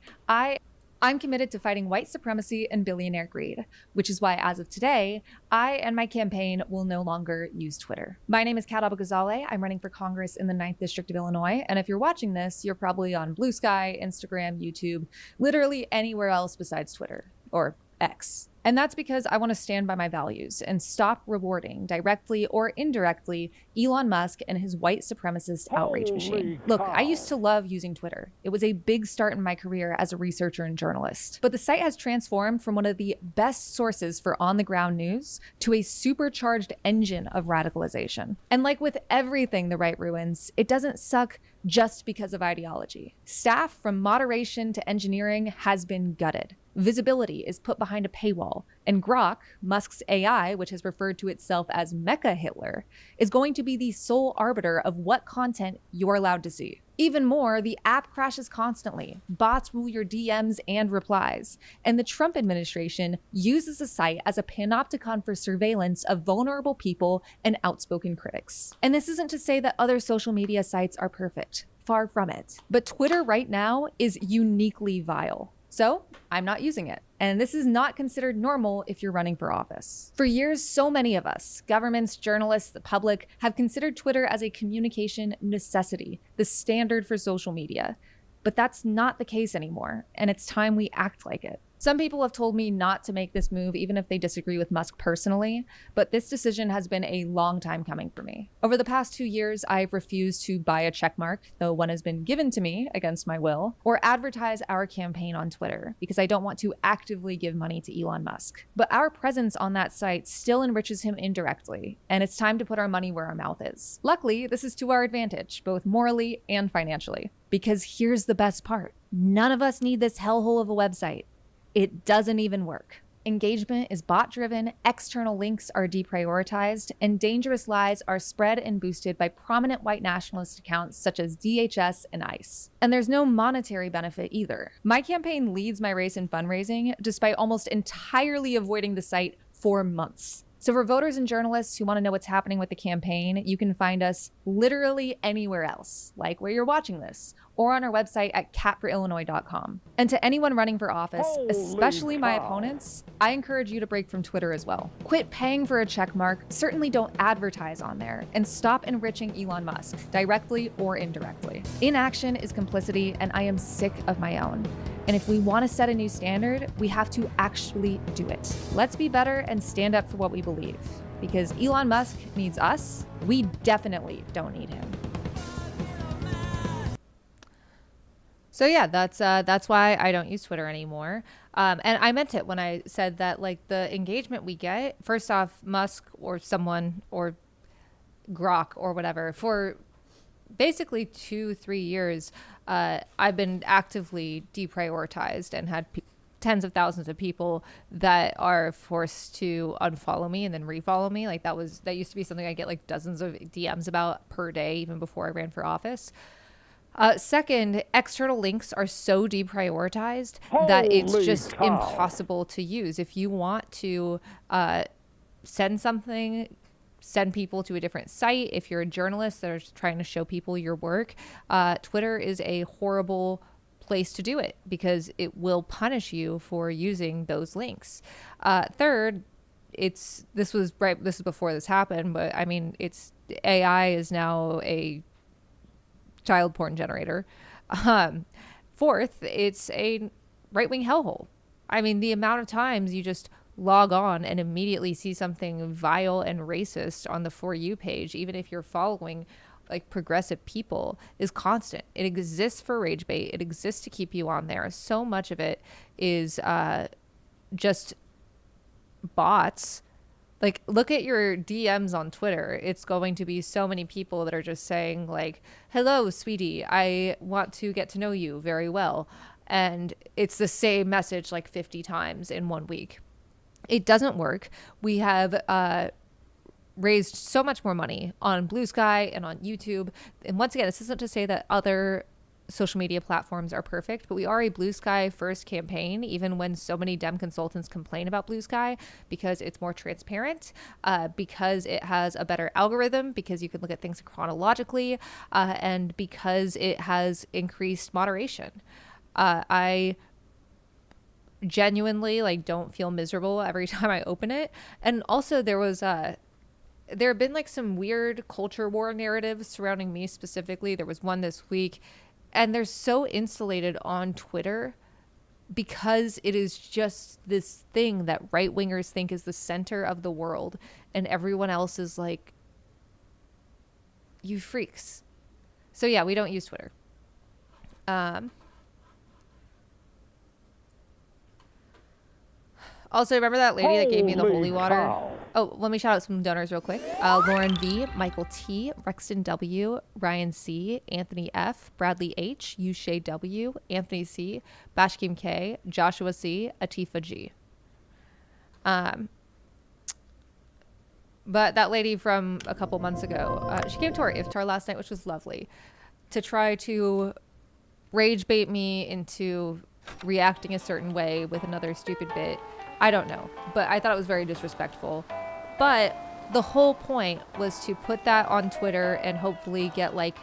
I'm committed to fighting white supremacy and billionaire greed, which is why as of today, I and my campaign will no longer use Twitter. My name is Kat Abou-Ghazaleh. I'm running for Congress in the 9th District of Illinois. And if you're watching this, you're probably on Blue Sky, Instagram, YouTube, literally anywhere else besides Twitter or X. And that's because I want to stand by my values and stop rewarding, directly or indirectly, Elon Musk and his white supremacist outrage machine. Look, I used to love using Twitter. It was a big start in my career as a researcher and journalist. But the site has transformed from one of the best sources for on-the-ground news to a supercharged engine of radicalization. And like with everything the right ruins, it doesn't suck just because of ideology. Staff from moderation to engineering has been gutted. Visibility is put behind a paywall, and Grok, Musk's AI, which has referred to itself as Mecha Hitler, is going to be the sole arbiter of what content you're allowed to see. Even more, the app crashes constantly, bots rule your DMs and replies, and the Trump administration uses the site as a panopticon for surveillance of vulnerable people and outspoken critics. And this isn't to say that other social media sites are perfect. Far from it. But Twitter right now is uniquely vile. So I'm not using it. And this is not considered normal if you're running for office. For years, so many of us, governments, journalists, the public, have considered Twitter as a communication necessity, the standard for social media. But that's not the case anymore, and it's time we act like it. Some people have told me not to make this move even if they disagree with Musk personally, but this decision has been a long time coming for me. Over the past 2 years, I've refused to buy a checkmark, though one has been given to me against my will, or advertise our campaign on Twitter, because I don't want to actively give money to Elon Musk. But our presence on that site still enriches him indirectly, and it's time to put our money where our mouth is. Luckily, this is to our advantage, both morally and financially. Because here's the best part. None of us need this hellhole of a website. It doesn't even work. Engagement is bot-driven, external links are deprioritized, and dangerous lies are spread and boosted by prominent white nationalist accounts such as DHS and ICE. And there's no monetary benefit either. My campaign leads my race in fundraising, despite almost entirely avoiding the site for months. So for voters and journalists who want to know what's happening with the campaign, you can find us literally anywhere else, like where you're watching this, or on our website at catforillinois.com. And to anyone running for office, Holy especially my cow. opponents, I encourage you to break from Twitter as well. Quit paying for a check mark, certainly don't advertise on there, and stop enriching Elon Musk, directly or indirectly. Inaction is complicity, and I am sick of my own. And if we want to set a new standard, we have to actually do it. Let's be better and stand up for what we believe. Because Elon Musk needs us, we definitely don't need him. So yeah, that's why I don't use Twitter anymore. And I meant it when I said that, like, the engagement we get, first off, Musk or someone or Grok or whatever, for basically 2-3 years, I've been actively deprioritized and had tens of thousands of people that are forced to unfollow me and then refollow me. Like that used to be something I get like dozens of DMs about per day, even before I ran for office. Second, external links are so deprioritized that it's Holy just cow. impossible to use. If you want to send something, send people to a different site. If you're a journalist that is trying to show people your work, Twitter is a horrible place to do it because it will punish you for using those links. Third, this is before this happened, but I mean, AI is now a child porn generator. Fourth, it's a right-wing hellhole. I mean, the amount of times you just log on and immediately see something vile and racist on the For You page, even if you're following like progressive people, is constant. It exists for rage bait. It exists to keep you on there. So much of it is just bots. Like, look at your DMs on Twitter. It's going to be so many people that are just saying like, hello, sweetie, I want to get to know you very well. And it's the same message like 50 times in 1 week. It doesn't work. We have raised so much more money on Blue Sky and on YouTube. And once again, this isn't to say that other social media platforms are perfect, but we are a Blue Sky first campaign, even when so many Dem consultants complain about Blue Sky, because it's more transparent, because it has a better algorithm, because you can look at things chronologically, and because it has increased moderation. I genuinely like don't feel miserable every time I open it. And also there have been like some weird culture war narratives surrounding me specifically. There was one this week, and they're so insulated on Twitter because it is just this thing that right-wingers think is the center of the world, and everyone else is like, you freaks. So yeah, we don't use Twitter. Also, remember that lady that gave me the holy water? cow. Oh, let me shout out some donors real quick. Lauren V, Michael T, Rexton W, Ryan C, Anthony F, Bradley H, Yushay W, Anthony C, Bashkim K, Joshua C, Atifa G. But that lady from a couple months ago, she came to our iftar last night, which was lovely, to try to rage bait me into reacting a certain way with another stupid bit. I don't know, but I thought it was very disrespectful. But the whole point was to put that on Twitter and hopefully get like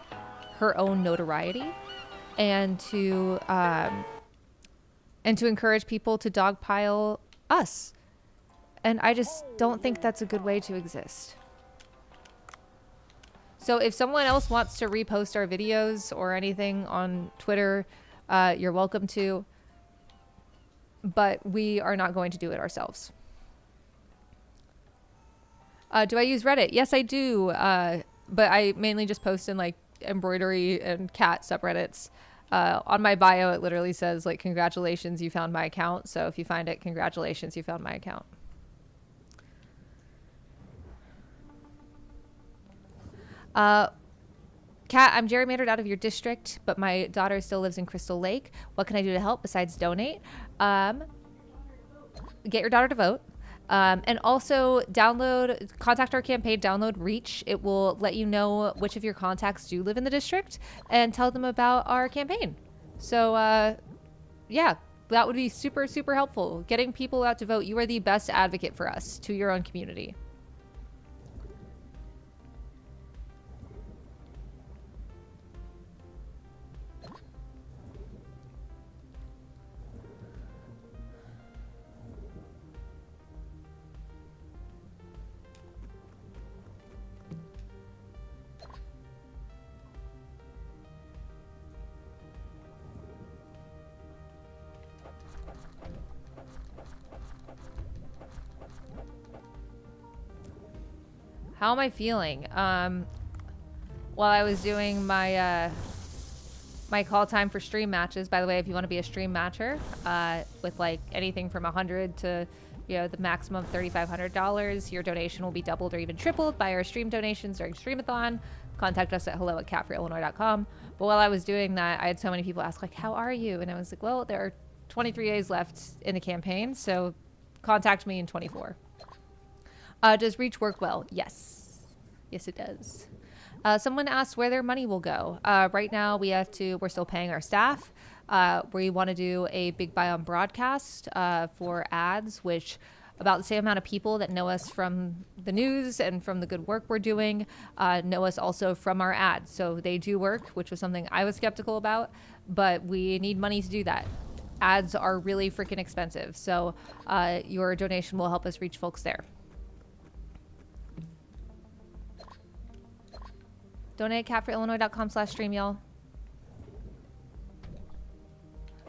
her own notoriety, and to encourage people to dogpile us. And I just don't think that's a good way to exist. So if someone else wants to repost our videos or anything on Twitter, you're welcome to. But we are not going to do it ourselves. Do I use Reddit? Yes, I do. But I mainly just post in like embroidery and cat subreddits. On my bio, it literally says like, congratulations, you found my account. So if you find it, congratulations, you found my account. Kat, I'm gerrymandered out of your district, but my daughter still lives in Crystal Lake. What can I do to help besides donate? Get your daughter to vote. And also contact our campaign, download Reach. It will let you know which of your contacts do live in the district and tell them about our campaign. So, yeah, that would be super, super helpful. Getting people out to vote. You are the best advocate for us to your own community. How am I feeling? While I was doing my my call time for stream matches. By the way, if you want to be a stream matcher, with like anything from 100 to the maximum of $3,500, your donation will be doubled or even tripled by our stream donations during Streamathon. Contact us at hello@catfreeillinois.com. But while I was doing that, I had so many people ask like, "How are you?" And I was like, "Well, there are 23 days left in the campaign, so contact me in 24." Does Reach work well? Yes. Yes, it does. Someone asked where their money will go. Right now, we're still paying our staff. We want to do a big buy on broadcast for ads, which about the same amount of people that know us from the news and from the good work we're doing know us also from our ads. So they do work, which was something I was skeptical about, but we need money to do that. Ads are really freaking expensive. So your donation will help us reach folks there. Donate at catfreeillinois.com/stream, y'all.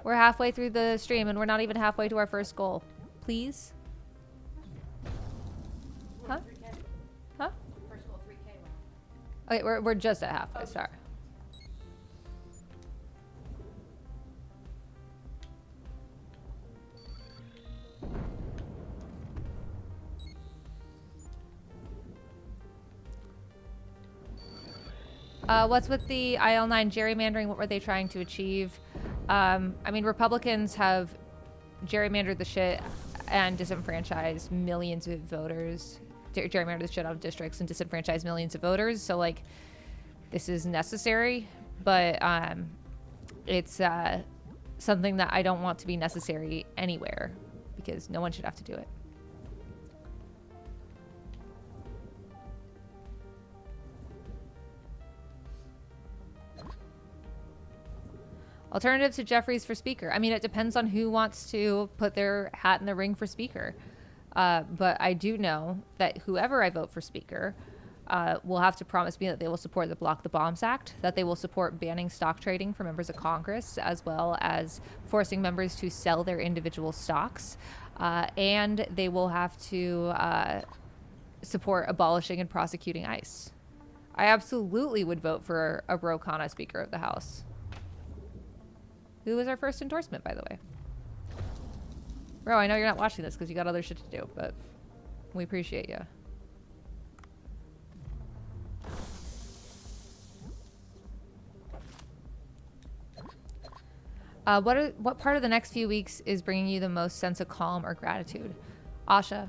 We're halfway through the stream and we're not even halfway to our first goal. Please? Huh? 3K. Huh? First goal, 3K. Okay, we're just at halfway, sorry. What's with the IL9 gerrymandering? What were they trying to achieve? I mean, Republicans have gerrymandered the shit and disenfranchised millions of voters. Gerrymandered the shit out of districts and disenfranchised millions of voters. So, like, this is necessary, but it's something that I don't want to be necessary anywhere because no one should have to do it. Alternative to Jeffries for speaker. I mean, it depends on who wants to put their hat in the ring for speaker. But I do know that whoever I vote for speaker will have to promise me that they will support the Block the Bombs Act, that they will support banning stock trading for members of Congress, as well as forcing members to sell their individual stocks. And they will have to support abolishing and prosecuting ICE. I absolutely would vote for a Ro Khanna Speaker of the House. Who was our first endorsement, by the way? Bro, I know you're not watching this because you got other shit to do, but we appreciate you. What part of the next few weeks is bringing you the most sense of calm or gratitude? Asha.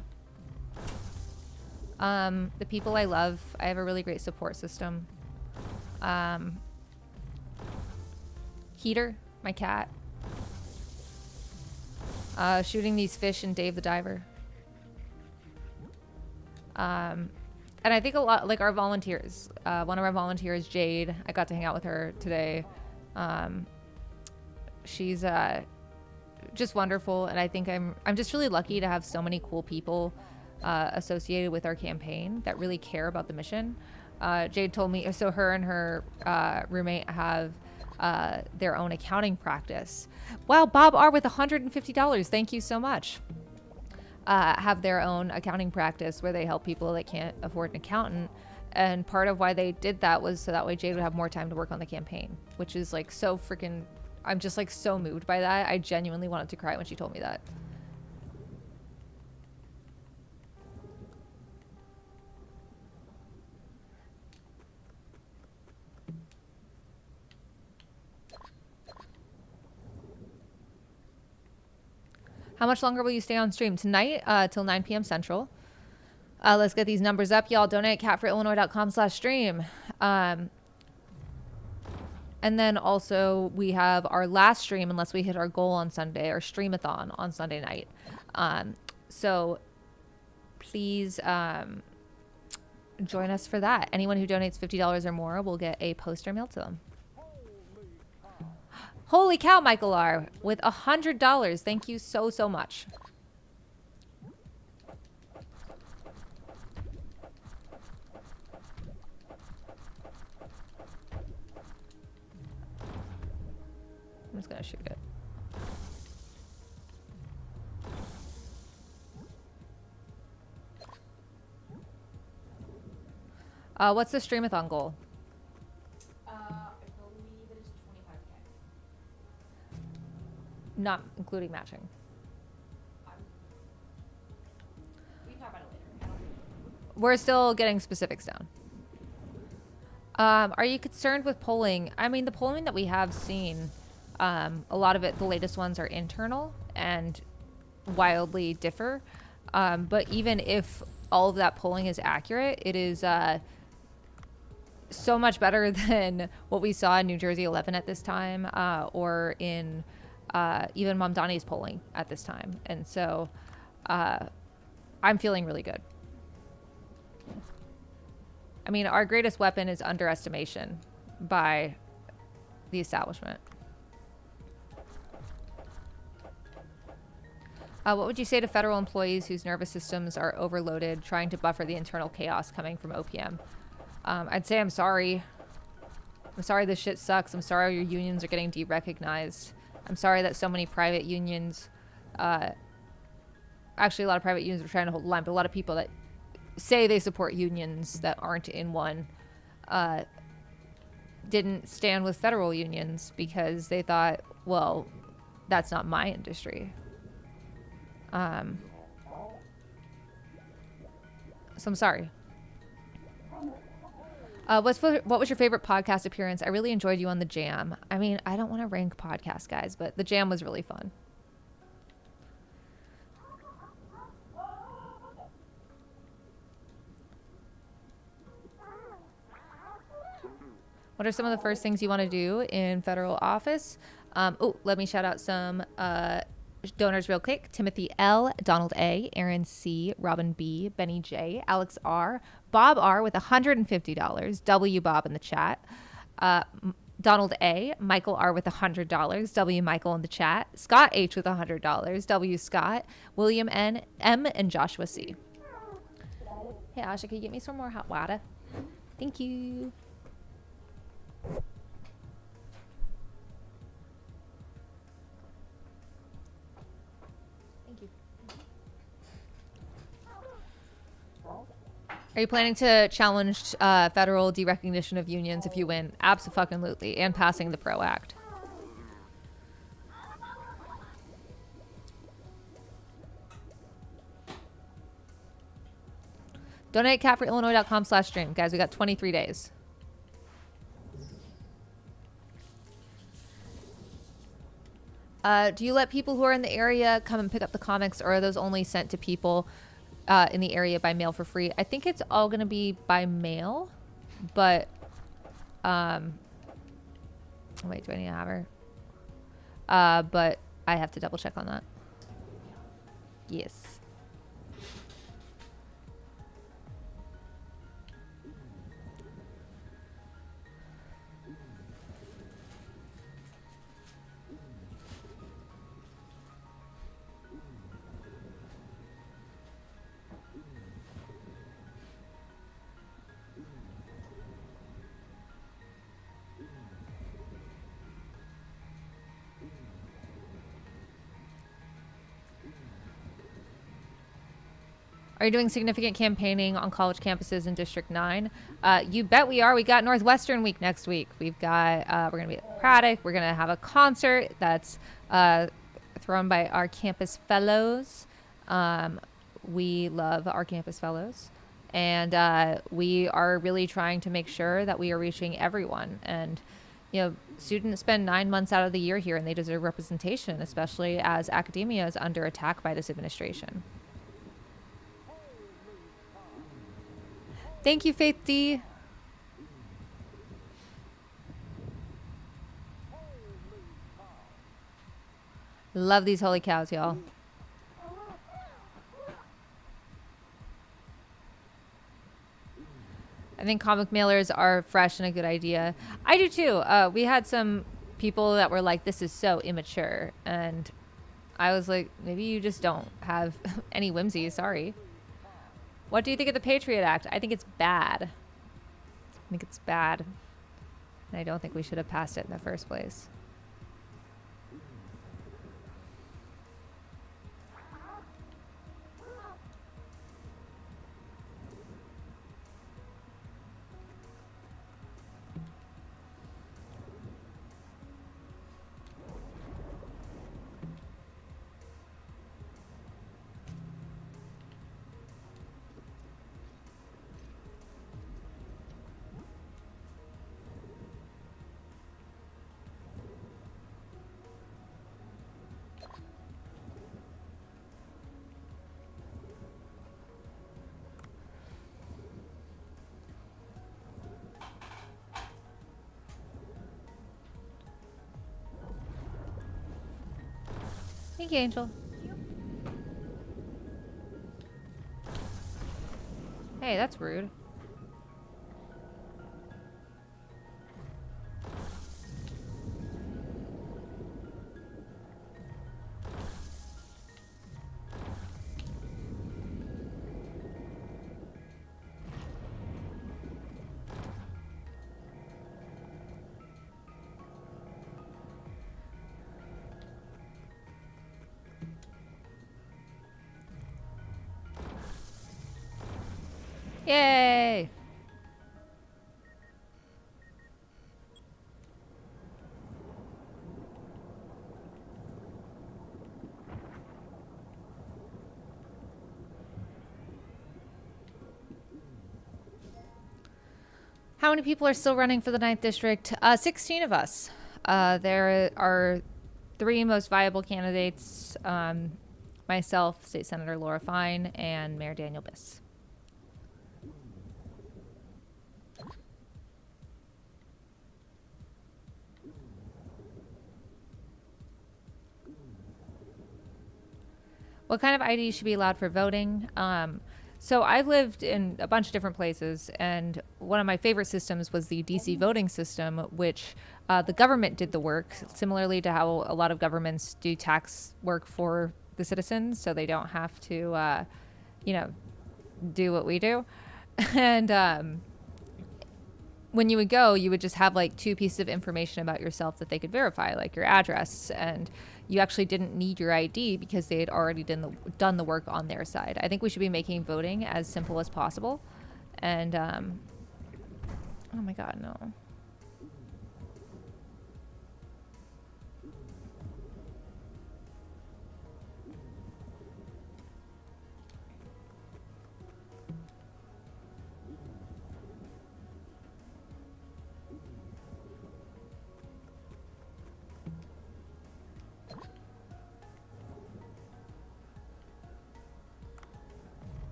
The people I love. I have a really great support system. Heater. My cat. Shooting these fish and Dave the Diver. And I think a lot, like our volunteers. One of our volunteers, Jade, I got to hang out with her today. She's just wonderful, and I think I'm just really lucky to have so many cool people associated with our campaign that really care about the mission. Jade told me, so her and her roommate have their own accounting practice. Wow, Bob R with $150. Thank you so much. Have their own accounting practice where they help people that can't afford an accountant. And part of why they did that was so that way Jade would have more time to work on the campaign, which is like so freaking, I'm just like so moved by that. I genuinely wanted to cry when she told me that. How much longer will you stay on stream? Tonight, till 9 p.m. Central. Let's get these numbers up, y'all. Donate at catfreeillinois.com/stream. And then also we have our last stream, unless we hit our goal on Sunday, our streamathon on Sunday night. So please join us for that. Anyone who donates $50 or more will get a poster mailed to them. Holy cow, Michael R. with $100. Thank you so, so much. I'm just going to shoot it. What's the streamathon goal? I believe it is 25K. Not including matching. We can talk about it later. I don't We're still getting specifics down. Are you concerned with polling? I mean, the polling that we have seen, a lot of it, the latest ones are internal and wildly differ. But even if all of that polling is accurate, it is so much better than what we saw in New Jersey 11 at this time, or in even Mamdani's polling at this time. And so I'm feeling really good. I mean, our greatest weapon is underestimation by the establishment. What would you say to federal employees whose nervous systems are overloaded, trying to buffer the internal chaos coming from OPM? I'd say I'm sorry. I'm sorry this shit sucks. I'm sorry your unions are getting de-recognized. I'm sorry that so many private unions, actually a lot of private unions are trying to hold the line, but a lot of people that say they support unions that aren't in one didn't stand with federal unions because they thought, well, that's not my industry. So I'm sorry. What was your favorite podcast appearance? I really enjoyed you on the Jam. I mean, I don't want to rank podcasts, guys, but the Jam was really fun. What are some of the first things you want to do in federal office? Let me shout out some donors real quick. Timothy L, Donald A, Aaron C, Robin B, Benny J, Alex R, Bob R with $150, W Bob in the chat, Donald A, Michael R with $100, W Michael in the chat, Scott H with $100, W Scott, William N, M, and Joshua C. Hey Asha, can you get me some more hot water? Thank you. Are you planning to challenge federal derecognition of unions if you win? Abso-fucking-lutely. And passing the PRO Act. Donate catforillinois.com/stream. Guys, we got 23 days. Do you let people who are in the area come and pick up the comics, or are those only sent to people in the area by mail for free? I think it's all going to be by mail, but wait, do I need to have her? But I have to double check on that. Yes. Are you doing significant campaigning on college campuses in District 9? You bet we are. We got Northwestern Week next week. We've got, we're going to be at Craddock. We're going to have a concert that's thrown by our campus fellows. We love our campus fellows. And we are really trying to make sure that we are reaching everyone. And, you know, students spend 9 months out of the year here, and they deserve representation, especially as academia is under attack by this administration. Thank you, Faith D. Love these holy cows, y'all. I think comic mailers are fresh and a good idea. I do too. We had some people that were like, this is so immature. And I was like, maybe you just don't have any whimsy. Sorry. What do you think of the Patriot Act? I think it's bad. I think it's bad. And I don't think we should have passed it in the first place. Thank you, Angel. Hey, that's rude. Yay! How many people are still running for the 9th district? 16 of us. There are 3 most viable candidates. Myself, State Senator Laura Fine, and Mayor Daniel Biss. What kind of ID should be allowed for voting? So I've lived in a bunch of different places, and one of my favorite systems was the DC voting system, which the government did the work, similarly to how a lot of governments do tax work for the citizens, so they don't have to, do what we do. And when you would go, you would just have like 2 pieces of information about yourself that they could verify, like your address, and you actually didn't need your ID because they had already done the work on their side. I think we should be making voting as simple as possible. And oh my God, no.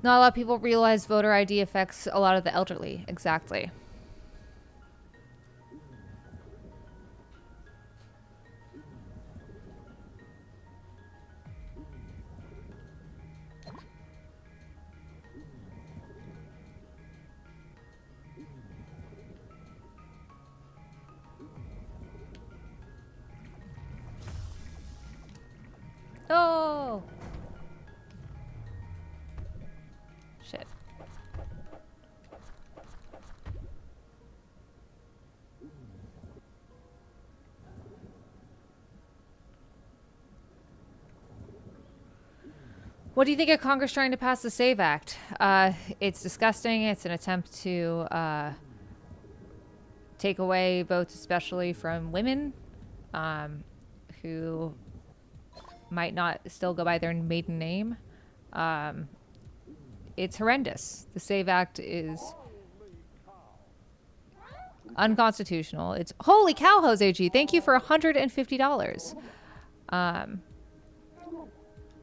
Not a lot of people realize voter ID affects a lot of the elderly. Exactly. Oh! Shit. What do you think of Congress trying to pass the SAVE Act? It's disgusting. It's an attempt to take away votes, especially from women who might not still go by their maiden name. It's horrendous. The SAVE Act is unconstitutional. It's holy cow, Jose G. Thank you for $150.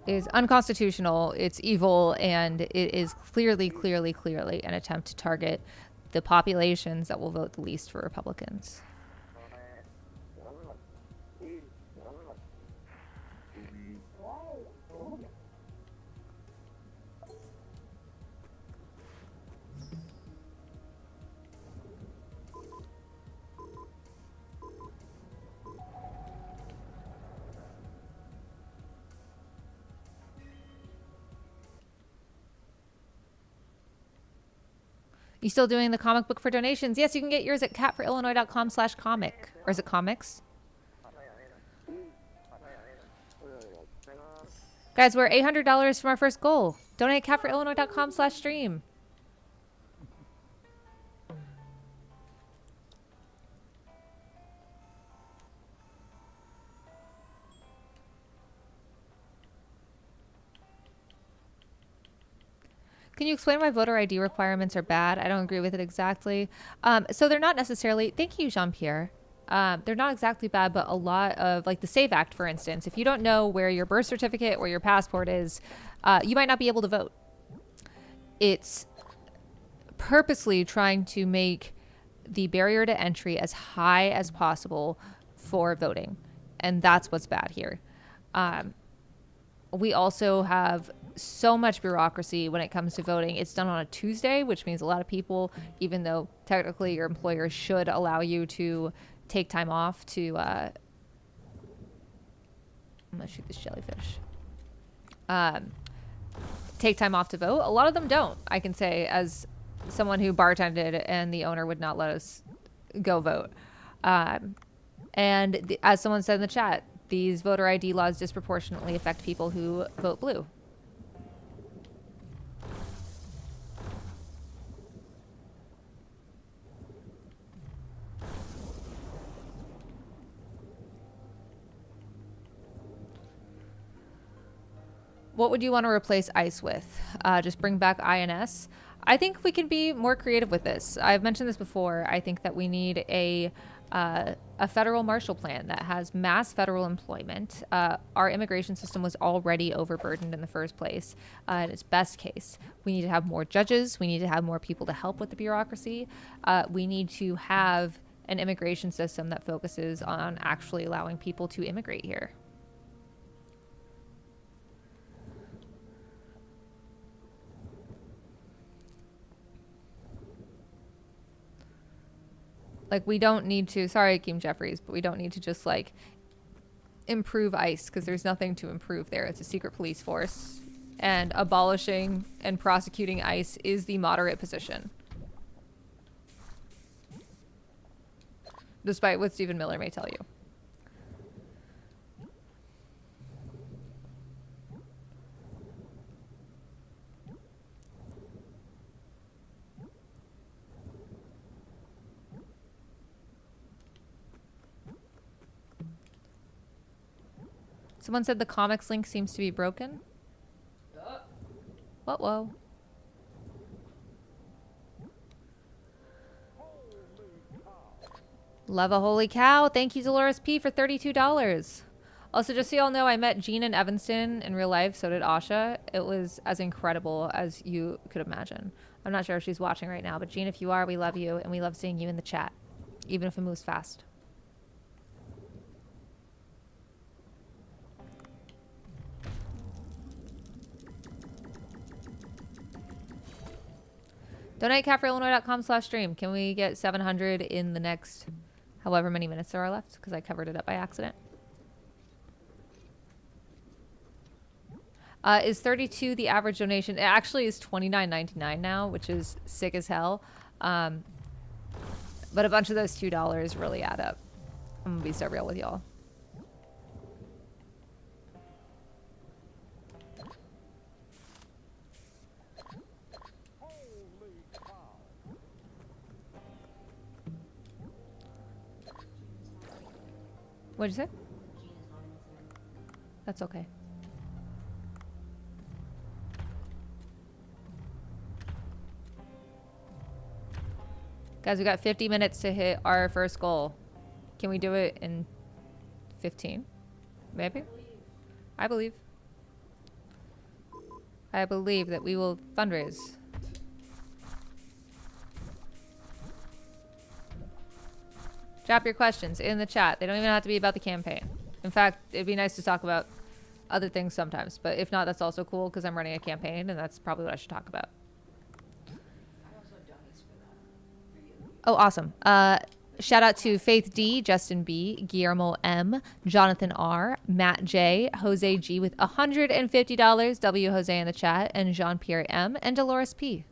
Is unconstitutional. It's evil, and it is clearly an attempt to target the populations that will vote the least for Republicans. You still doing the comic book for donations? Yes, you can get yours at catforillinois.com/comic. Or is it comics? Guys, we're $800 from our first goal. Donate at catforillinois.com/stream. Can you explain why voter ID requirements are bad? I don't agree with it exactly. So they're not necessarily, thank you, Jean-Pierre. They're not exactly bad, but a lot of, like the SAVE Act, for instance, if you don't know where your birth certificate or your passport is, you might not be able to vote. It's purposely trying to make the barrier to entry as high as possible for voting. And that's what's bad here. We also have so much bureaucracy when it comes to voting. It's done on a Tuesday, which means a lot of people, even though technically your employer should allow you to take time off to, I'm gonna shoot this jellyfish. Take time off to vote. A lot of them don't, I can say, as someone who bartended and the owner would not let us go vote. As someone said in the chat, these voter ID laws disproportionately affect people who vote blue. What would you want to replace ICE with? Just bring back INS? I think we can be more creative with this. I've mentioned this before. I think that we need a federal Marshall Plan that has mass federal employment. Our immigration system was already overburdened in the first place. In its best case, we need to have more judges. We need to have more people to help with the bureaucracy. We need to have an immigration system that focuses on actually allowing people to immigrate here. Like, we don't need to, sorry, Akeem Jeffries, but we don't need to just, like, improve ICE, because there's nothing to improve there. It's a secret police force, and abolishing and prosecuting ICE is the moderate position. Despite what Stephen Miller may tell you. Someone said the comics link seems to be broken. What? Whoa. Love a holy cow. Thank you, Dolores P, for $32. Also, just so y'all know, I met Jean in Evanston in real life. So did Asha. It was as incredible as you could imagine. I'm not sure if she's watching right now, but Jean, if you are, we love you, and we love seeing you in the chat, even if it moves fast. DonateCapForIllinois.com/stream. Can we get 700 in the next however many minutes there are left? Because I covered it up by accident. Is 32 the average donation? It actually is $29.99 now, which is sick as hell. But a bunch of those $2 really add up. I'm going to be so real with y'all. What'd you say? That's okay. Guys, we got 50 minutes to hit our first goal. Can we do it in 15? Maybe? I believe. I believe that we will fundraise. Drop your questions in the chat. They don't even have to be about the campaign. In fact, it'd be nice to talk about other things sometimes. But if not, that's also cool because I'm running a campaign and that's probably what I should talk about. Oh, awesome. Shout out to Faith D, Justin B, Guillermo M, Jonathan R, Matt J, Jose G with $150, W Jose in the chat, and Jean-Pierre M, and Dolores P.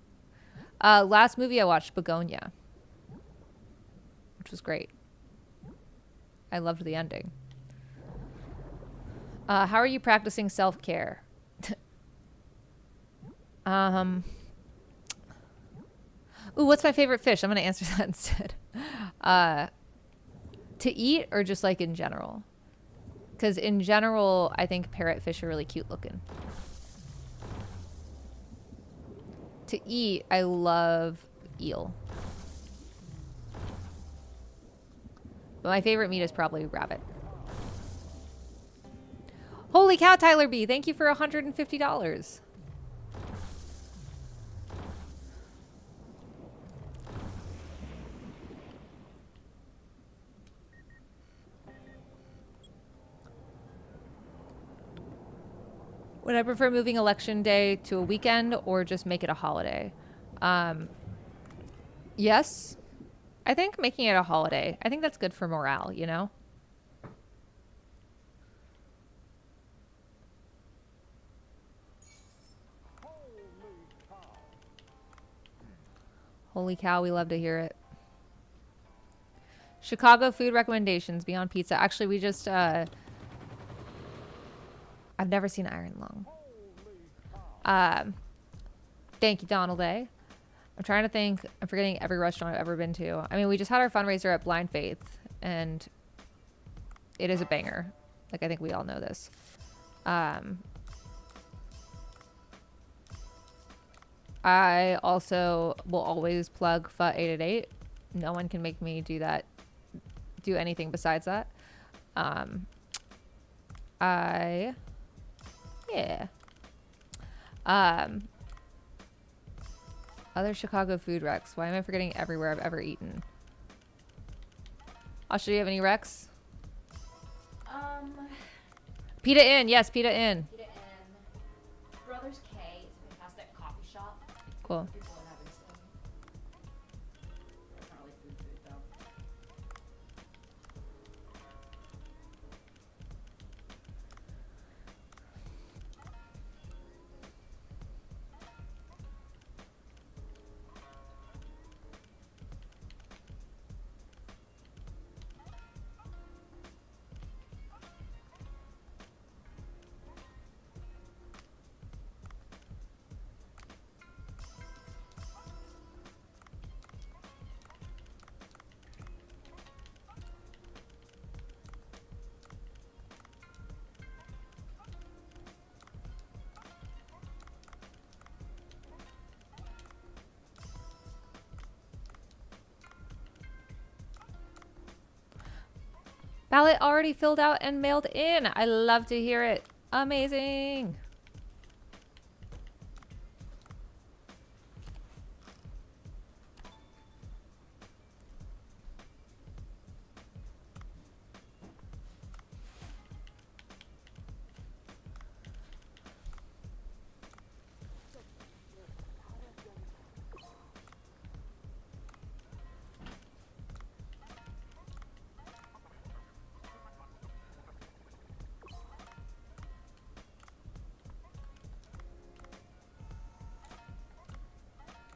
Last movie I watched, Begonia, which was great. I loved the ending. How are you practicing self-care? Ooh, what's my favorite fish? I'm going to answer that instead. To eat or just like in general? Because in general, I think parrotfish are really cute looking. To eat, I love eel. But my favorite meat is probably rabbit. Holy cow, Tyler B. Thank you for $150. Would I prefer moving election day to a weekend or just make it a holiday? Yes. I think making it a holiday. I think that's good for morale, you know? Holy cow, we love to hear it. Chicago food recommendations beyond pizza. Actually, we just I've never seen Iron Lung. Thank you, Donald A. I'm trying to think. I'm forgetting every restaurant I've ever been to. I mean, we just had our fundraiser at Blind Faith, and it is a banger. Like, I think we all know this. I also will always plug Pho 888. No one can make me do that. Do anything besides that. Yeah. Other Chicago food recs. Why am I forgetting everywhere I've ever eaten? Asha, do you have any recs? Pita Inn. Yes, Pita Inn. Pita Inn. Brothers K is a fantastic coffee shop. Cool. People in Evanston. It's not really food though. Ballot already filled out and mailed in. I love to hear it. Amazing.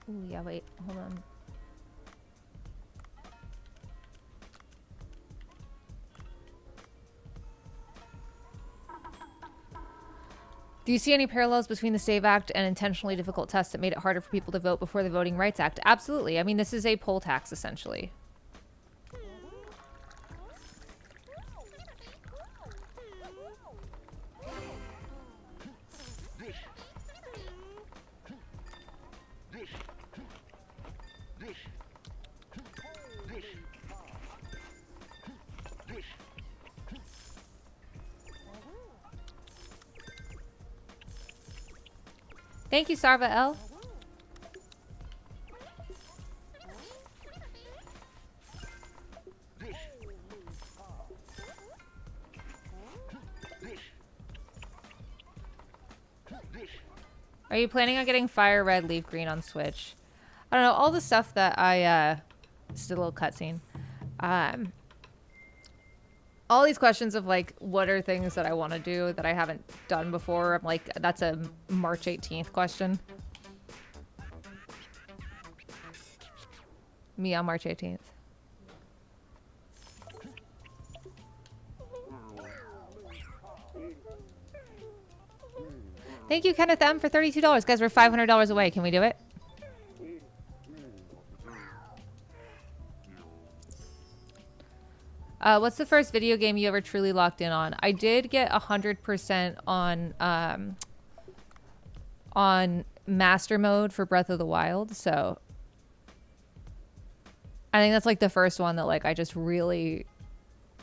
Ooh, yeah, wait, hold on. Do you see any parallels between the SAVE Act and intentionally difficult tests that made it harder for people to vote before the Voting Rights Act? Absolutely. I mean, this is a poll tax, essentially. Thank you, Sarva L. Are you planning on getting fire red, leaf green on Switch? I don't know, all the stuff that I, this is a little cutscene. All these questions of like, what are things that I want to do that I haven't done before? I'm like, that's a March 18th question. Me on March 18th. Thank you, Kenneth M, for $32. Guys, we're $500 away. Can we do it? What's the first video game you ever truly locked in on? I did get 100% on master mode for Breath of the Wild, so I think that's like the first one that like I just really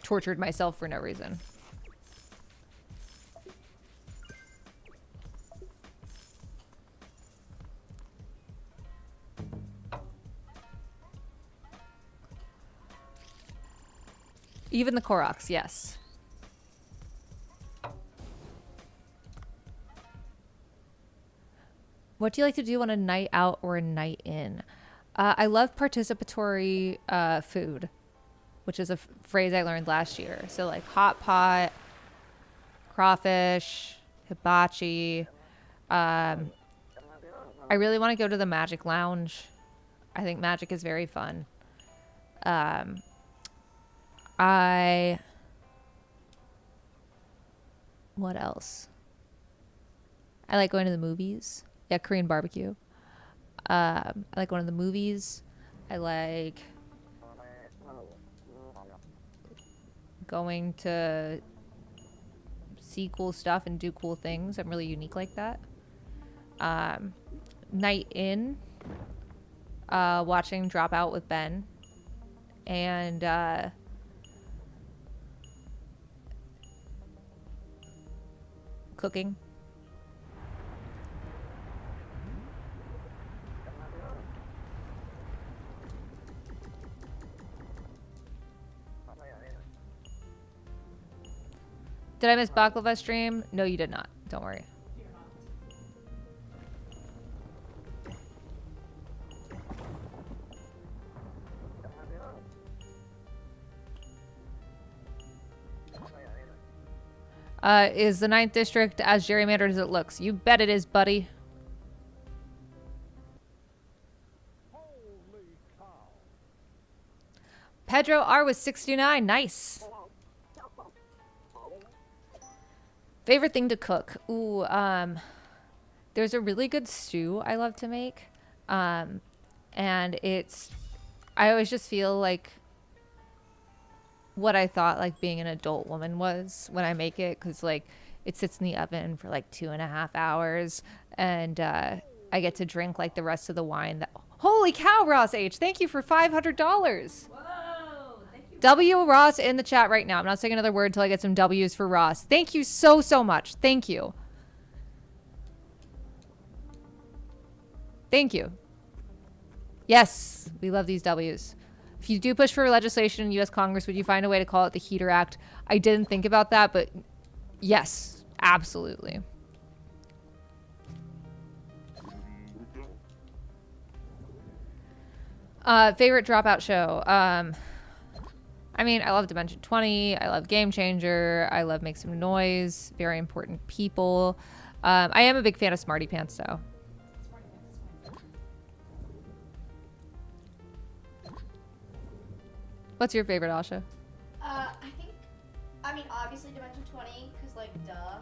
tortured myself for no reason. Even the Koroks, yes. What do you like to do on a night out or a night in? I love participatory food, which is a phrase I learned last year. So like hot pot, crawfish, hibachi. I really want to go to the Magic Lounge. I think magic is very fun. What else? I like going to the movies. Yeah, Korean barbecue. I like going to the movies. I like going to see cool stuff and do cool things. I'm really unique like that. Night in, watching Dropout with Ben, and cooking. Did I miss Baklava stream? No, you did not. Don't worry. Is the 9th district as gerrymandered as it looks? You bet it is, buddy. Pedro R was 69. Nice. Favorite thing to cook? Ooh, there's a really good stew I love to make. And I always just feel like what I thought like being an adult woman was when I make it, because like it sits in the oven for like 2.5 hours, and I get to drink like the rest of the wine. Holy cow, Ross H! Thank you for $500. Whoa, thank you. W Ross in the chat right now. I'm not saying another word until I get some W's for Ross. Thank you so much. Thank you. Thank you. Yes, we love these W's. If you do push for legislation in U.S. Congress, would you find a way to call it the Heater Act? I didn't think about that, but yes, absolutely. Favorite Dropout show? I mean, I love Dimension 20. I love Game Changer. I love Make Some Noise. Very Important People. I am a big fan of Smarty Pants, though. What's your favorite, Asha? I mean, obviously Dimension 20, because, like, duh.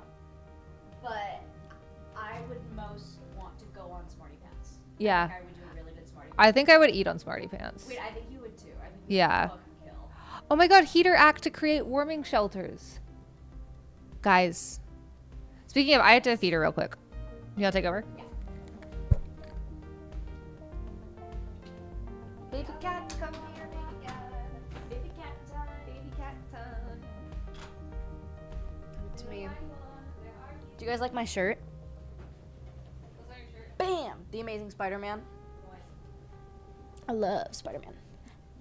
But I would most want to go on Smarty Pants. Yeah. I think I would do a really good Smarty Pants. I think I would eat on Smarty Pants. Wait, I think you would too. I think you Yeah. would fucking kill. Oh my god, Heater Act to create warming shelters. Guys. Speaking of, I have to feed her real quick. You want to take over? Yeah. Baby cat, come here, baby cat. Baby cat time. Baby cat time. To me. Do you guys like my shirt? What's on your shirt? Bam! The Amazing Spider-Man. I love Spider-Man.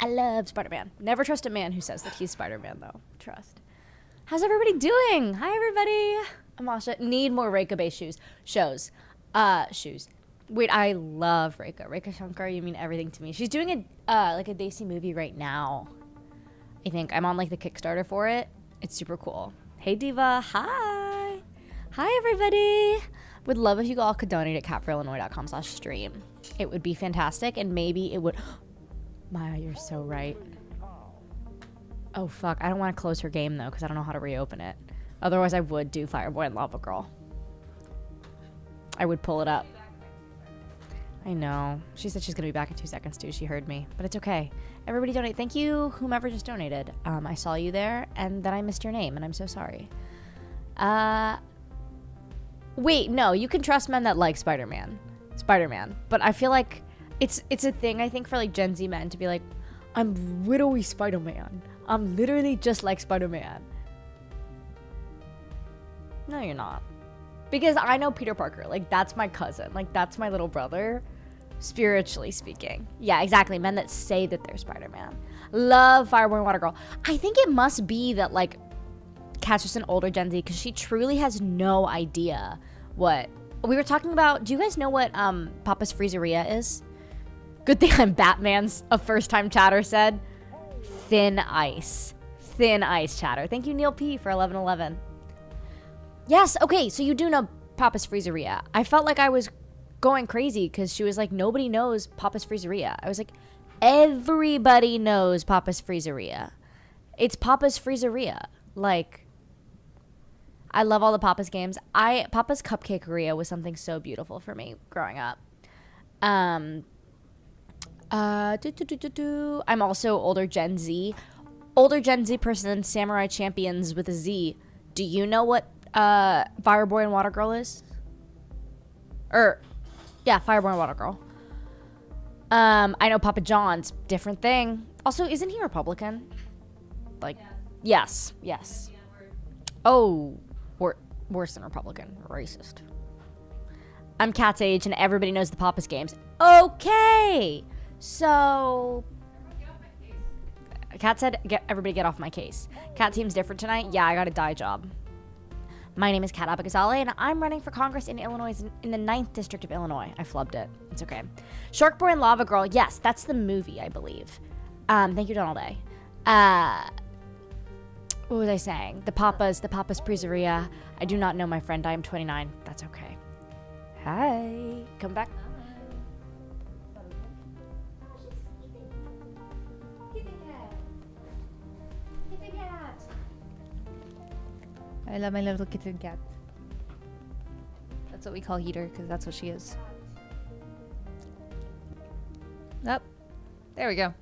I love Spider-Man. Never trust a man who says that he's Spider-Man, though. Trust. How's everybody doing? Hi, everybody. I'm Asha. Need more Reika-based shows. Shoes. Wait, I love Reika. Reika Shankar, you mean everything to me. She's doing like a Desi movie right now. I think I'm on like the Kickstarter for it. It's super cool. Hey, Diva. Hi. Hi, everybody. Would love if you all could donate at catforillinois.com/stream. It would be fantastic, and maybe it would... Maya, you're so right. Oh, fuck. I don't want to close her game, though, because I don't know how to reopen it. Otherwise, I would do Fireboy and Lava Girl. I would pull it up. I know. She said she's going to be back in 2 seconds, too. She heard me. But it's okay. Everybody donate. Thank you, whomever just donated. I saw you there, and then I missed your name, and I'm so sorry. Wait, no. You can trust men that like Spider-Man. But I feel like it's a thing, I think, for, like, Gen Z men to be like, I'm literally Spider-Man. I'm literally just like Spider-Man. No, you're not. Because I know Peter Parker. Like, that's my cousin. Like, that's my little brother, spiritually speaking. Yeah, exactly. Men that say that they're Spider-Man. Love Fireboy and Water Girl. I think it must be that, like, Kat's just an older Gen Z, because she truly has no idea what we were talking about, do you guys know what Papa's Freezeria is? Good thing I'm Batman's, a first-time chatter said. Thin ice. Thin ice chatter. Thank you, Neil P, for 1111. Yes, okay, so you do know Papa's Freezeria. I felt like I was going crazy because she was like, nobody knows Papa's Freezeria. I was like, everybody knows Papa's Freezeria. It's Papa's Freezeria. Like, I love all the Papa's games. Papa's Cupcakeria was something so beautiful for me growing up. I'm also older Gen Z. Older Gen Z person, Samurai Champions with a Z. Do you know what Fireboy and Water Girl is? Yeah, Fireboy and Water Girl. I know Papa John's, different thing. Also, isn't he Republican? Like, yes. Oh, worse than Republican. Racist. I'm Kat's age and everybody knows the Papa's games. Okay! So... Kat said, everybody get off my case. Kat seems different tonight. Yeah, I got a dye job. My name is Kat Abagazale, and I'm running for Congress in Illinois, in the 9th District of Illinois. I flubbed it. It's okay. Shark Boy and Lava Girl. Yes, that's the movie, I believe. Thank you, Donald A. What was I saying? The Papa's Pizzeria. I do not know my friend. I am 29. That's okay. Hi. Come back. I love my little kitten cat. That's what we call Heater, because that's what she is. Up. There we go.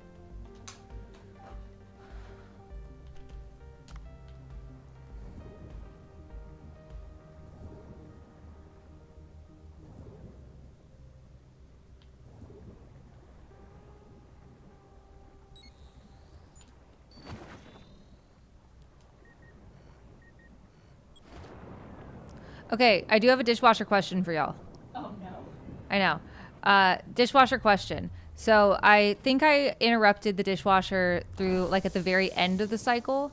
Okay, I do have a dishwasher question for y'all. Oh no. I know. Dishwasher question. So I think I interrupted the dishwasher through like at the very end of the cycle.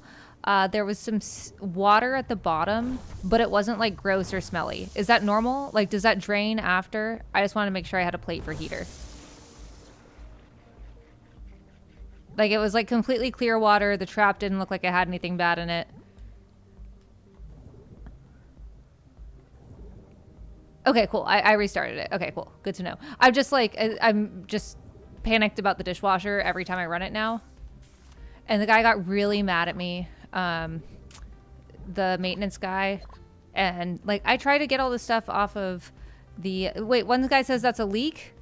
There was some water at the bottom, but it wasn't like gross or smelly. Is that normal? Like, does that drain after? I just wanted to make sure I had a plate for Heater. Like, it was like completely clear water. The trap didn't look like it had anything bad in it. Okay, cool. I restarted it. Okay, cool. Good to know. I'm just panicked about the dishwasher every time I run it now. And the guy got really mad at me, the maintenance guy. And like, I try to get all this stuff off of the, wait, one guy says that's a leak?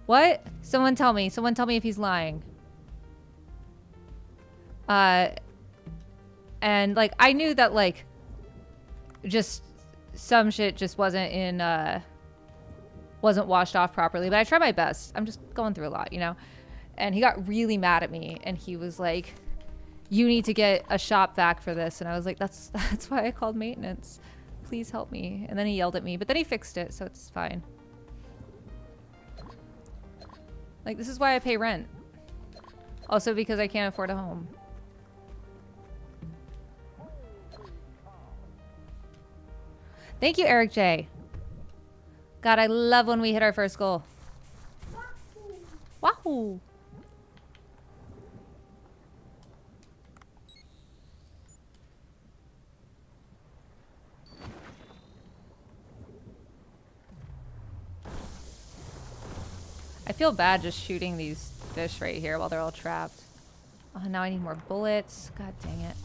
What? Someone tell me if he's lying. And like, I knew that like, just some shit just wasn't washed off properly, but I try my best. I'm just going through a lot, you know? And he got really mad at me and he was like, you need to get a shop vac for this. And I was like, that's why I called maintenance. Please help me. And then he yelled at me, but then he fixed it, so it's fine. Like, this is why I pay rent. Also because I can't afford a home. Thank you, Eric J. God, I love when we hit our first goal. Wahoo! I feel bad just shooting these fish right here while they're all trapped. Oh, now I need more bullets. God dang it.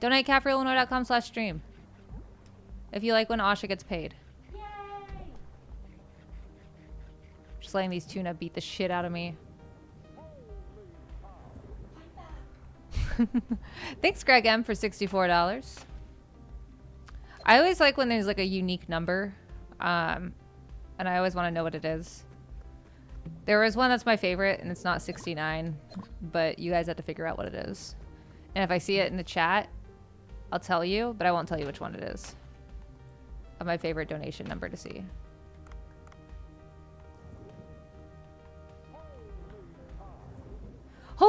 Donate CatForIllinois.com/stream if you like when Asha gets paid. Yay! Just letting these tuna beat the shit out of me. Thanks, Greg M, for $64. I always like when there's like a unique number, and I always want to know what it is. There is one that's my favorite, and it's not 69, but you guys have to figure out what it is. And if I see it in the chat, I'll tell you, but I won't tell you which one it is. Of my favorite donation number to see.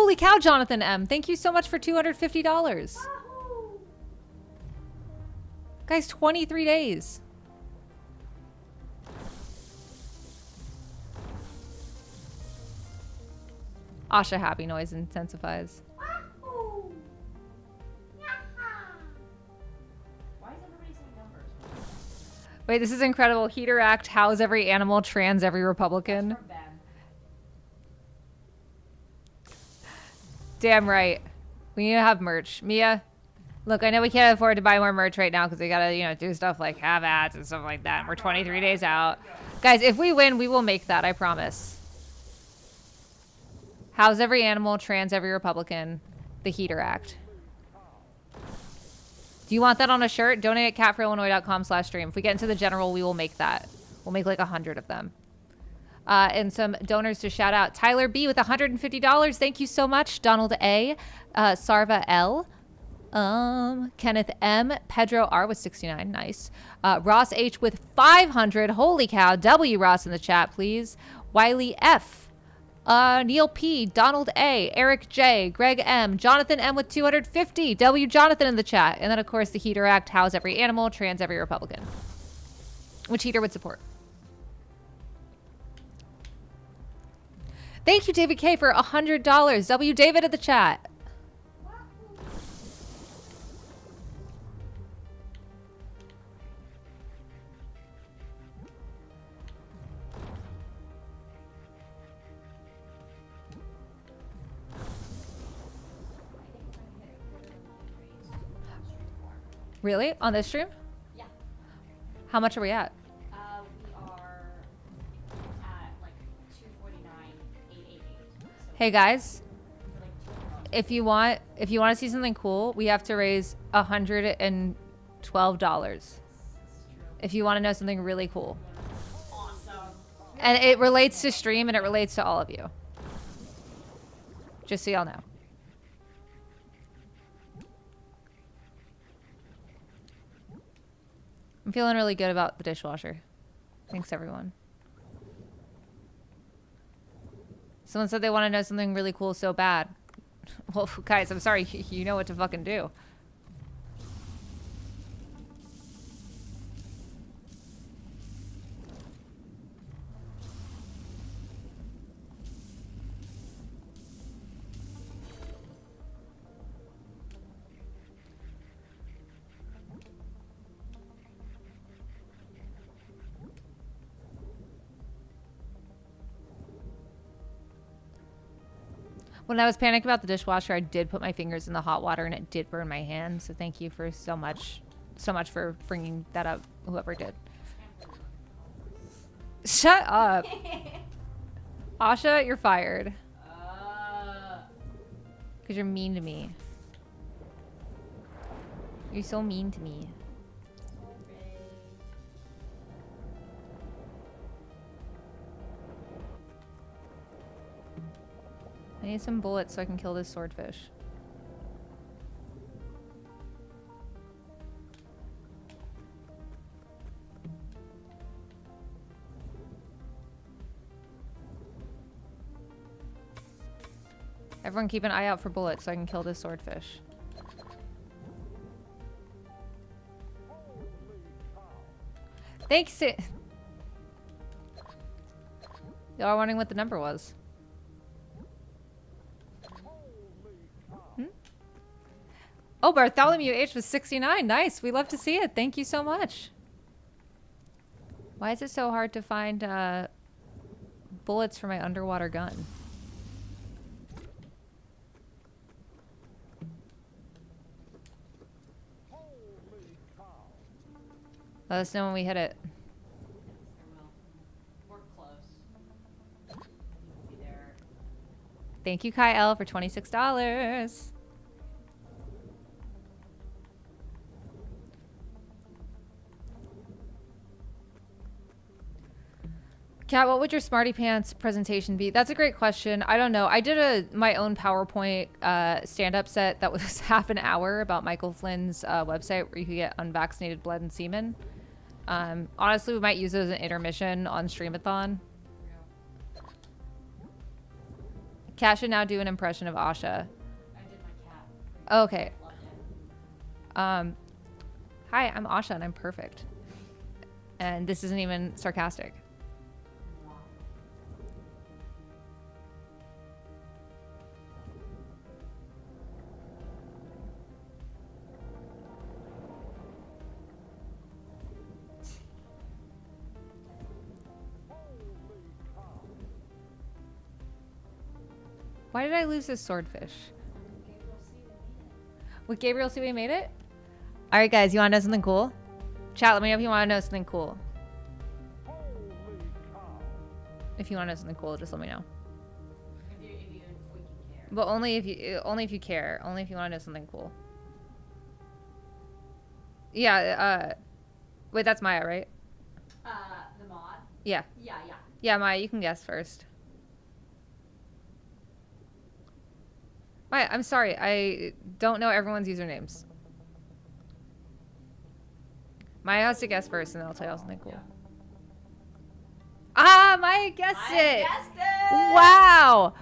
Holy cow, Jonathan M. Thank you so much for $250. Guys, 23 days. Asha happy noise intensifies. Why is everybody saying numbers? Wait, this is incredible. Heater Act, house every animal, trans every Republican. From Ben. Damn right. We need to have merch. Mia, look, I know we can't afford to buy more merch right now because we gotta, you know, do stuff like have ads and stuff like that. We're 23 days out. Guys, if we win, we will make that, I promise. House every animal, trans every Republican, the Heater Act. Do you want that on a shirt? Donate at catforillinois.com/stream. If we get into the general, we will make that. We'll make like 100 of them. And some donors to shout out. Tyler B with $150. Thank you so much. Donald A. Sarva L. Kenneth M. Pedro R with 69. Nice. Ross H with 500. Holy cow. W Ross in the chat, please. Wiley F. Neil P, Donald A, Eric J, Greg M, Jonathan M with 250, W Jonathan in the chat. And then, of course, the Heater Act, house every animal, trans every Republican. Which Heater would support. Thank you, David K, for $100. W David in the chat. Really? On this stream? Yeah. How much are we at? We are at like 249,888. So Hey guys, for like $200. if you want to see something cool, we have to raise $112. If you want to know something really cool. Awesome. And it relates to stream and it relates to all of you. Just so y'all know. I'm feeling really good about the dishwasher. Thanks, everyone. Someone said they want to know something really cool so bad. Well, guys, I'm sorry. You know what to fucking do. When I was panicked about the dishwasher, I did put my fingers in the hot water and it did burn my hand. So thank you for so much for bringing that up, whoever did. Shut up. Asha, you're fired. Because you're mean to me. You're so mean to me. I need some bullets so I can kill this swordfish. Everyone keep an eye out for bullets so I can kill this swordfish. Thanks. Y'all are wondering what the number was. Oh, Bartholomew H was 69. Nice. We love to see it. Thank you so much. Why is it so hard to find bullets for my underwater gun? Let us know when we hit it. We're close. We'll be there. Thank you, Kai L, for $26. Kat, what would your Smarty Pants presentation be? That's a great question. I don't know. I did my own PowerPoint stand-up set that was half an hour about Michael Flynn's website where you could get unvaccinated blood and semen. Honestly, we might use it as an intermission on Streamathon. Kat should now do an impression of Asha. I did my cat. Okay. Loved it. Hi, I'm Asha and I'm perfect. And this isn't even sarcastic. Why did I lose this swordfish? With Gabriel C, we made it? All right, guys, you want to know something cool? Chat, let me know if you want to know something cool. If you want to know something cool, just let me know. If you freaking care. But only if you care. Only if you want to know something cool. Yeah, wait, that's Maya, right? The mod? Yeah. Yeah. Yeah, Maya, you can guess first. Maya, I'm sorry. I don't know everyone's usernames. Maya has to guess first, and then I'll tell you something cool. Ah, Maya guessed it. Guessed it. Wow.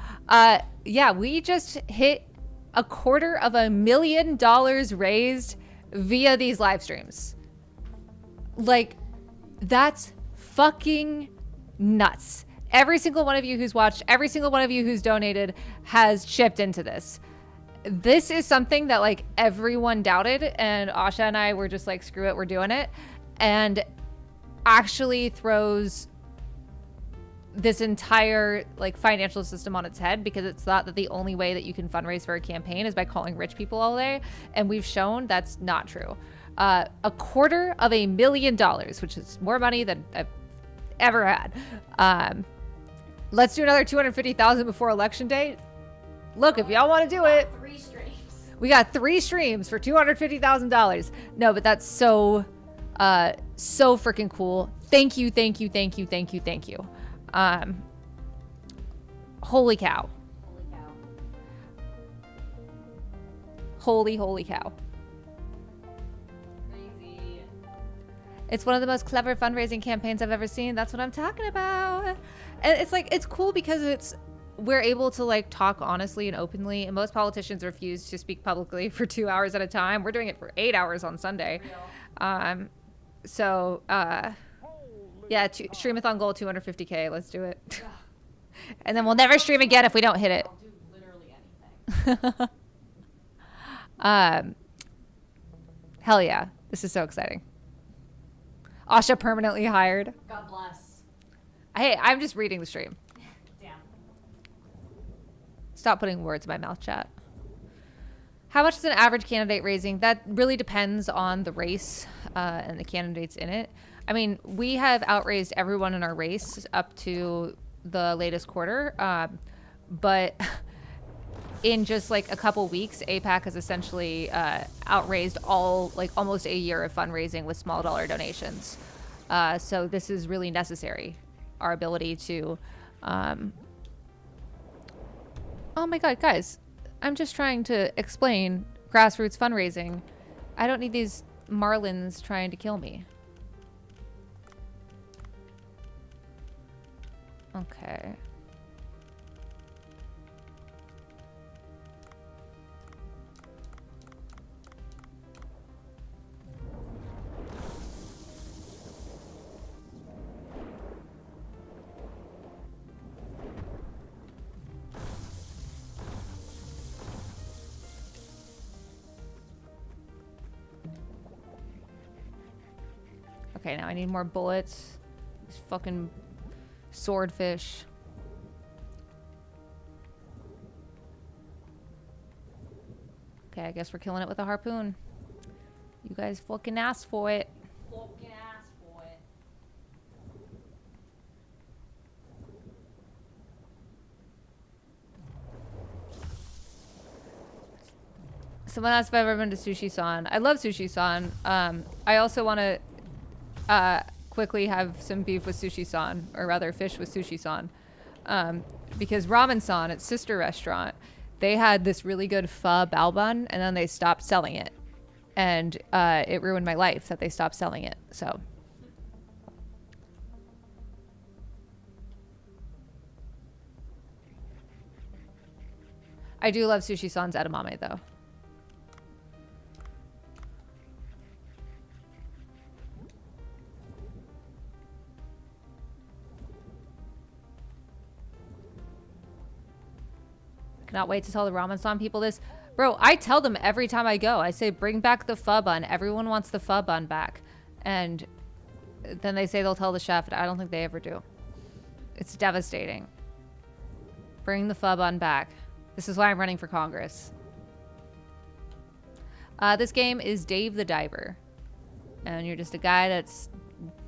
Yeah, we just hit $250,000 raised via these live streams. Like, that's fucking nuts. Every single one of you who's watched, every single one of you who's donated has chipped into this. This is something that like everyone doubted, and Asha and I were just like, screw it, we're doing it. And actually throws this entire like financial system on its head, because it's thought that the only way that you can fundraise for a campaign is by calling rich people all day. And we've shown that's not true. $250,000, which is more money than I've ever had. Let's do another 250,000 before election day. Look, if y'all want to do it, 3 streams. we got 3 streams for $250,000. No, but that's so freaking cool. Thank you. Holy cow. Holy cow. Crazy. It's one of the most clever fundraising campaigns I've ever seen. That's what I'm talking about. And it's like, it's cool because we're able to like talk honestly and openly, and most politicians refuse to speak publicly for 2 hours at a time. We're doing it for 8 hours on Sunday. Yeah, streamathon goal 250K. Let's do it. And then we'll never stream again if we don't hit it. I'll do literally anything. Hell yeah. This is so exciting. Asha permanently hired. God bless. Hey, I'm just reading the stream. Damn. Stop putting words in my mouth, chat. How much is an average candidate raising? That really depends on the race and the candidates in it. I mean, we have outraised everyone in our race up to the latest quarter. But in just like a couple weeks, APAC has essentially outraised almost a year of fundraising with small dollar donations. So this is really necessary. Our ability to, oh my God, guys, I'm just trying to explain grassroots fundraising. I don't need these marlins trying to kill me. Okay. Okay, now I need more bullets. These fucking swordfish. Okay, I guess we're killing it with a harpoon. You guys fucking asked for it. Fucking ass for it. Someone asked if I've ever been to Sushi-san. I love Sushi-san. I also want to quickly have some beef with Sushi-san, or rather fish with Sushi-san. Because Ramen-san, its sister restaurant, they had this really good pho bao bun, and then they stopped selling it. And it ruined my life that they stopped selling it. So. I do love Sushi San's edamame though. Cannot wait to tell the ramen san people this. Bro, I tell them every time I go. I say, bring back the pho bun. Everyone wants the pho bun back. And then they say they'll tell the chef. I don't think they ever do. It's devastating. Bring the pho bun back. This is why I'm running for Congress. This game is Dave the Diver. And you're just a guy that's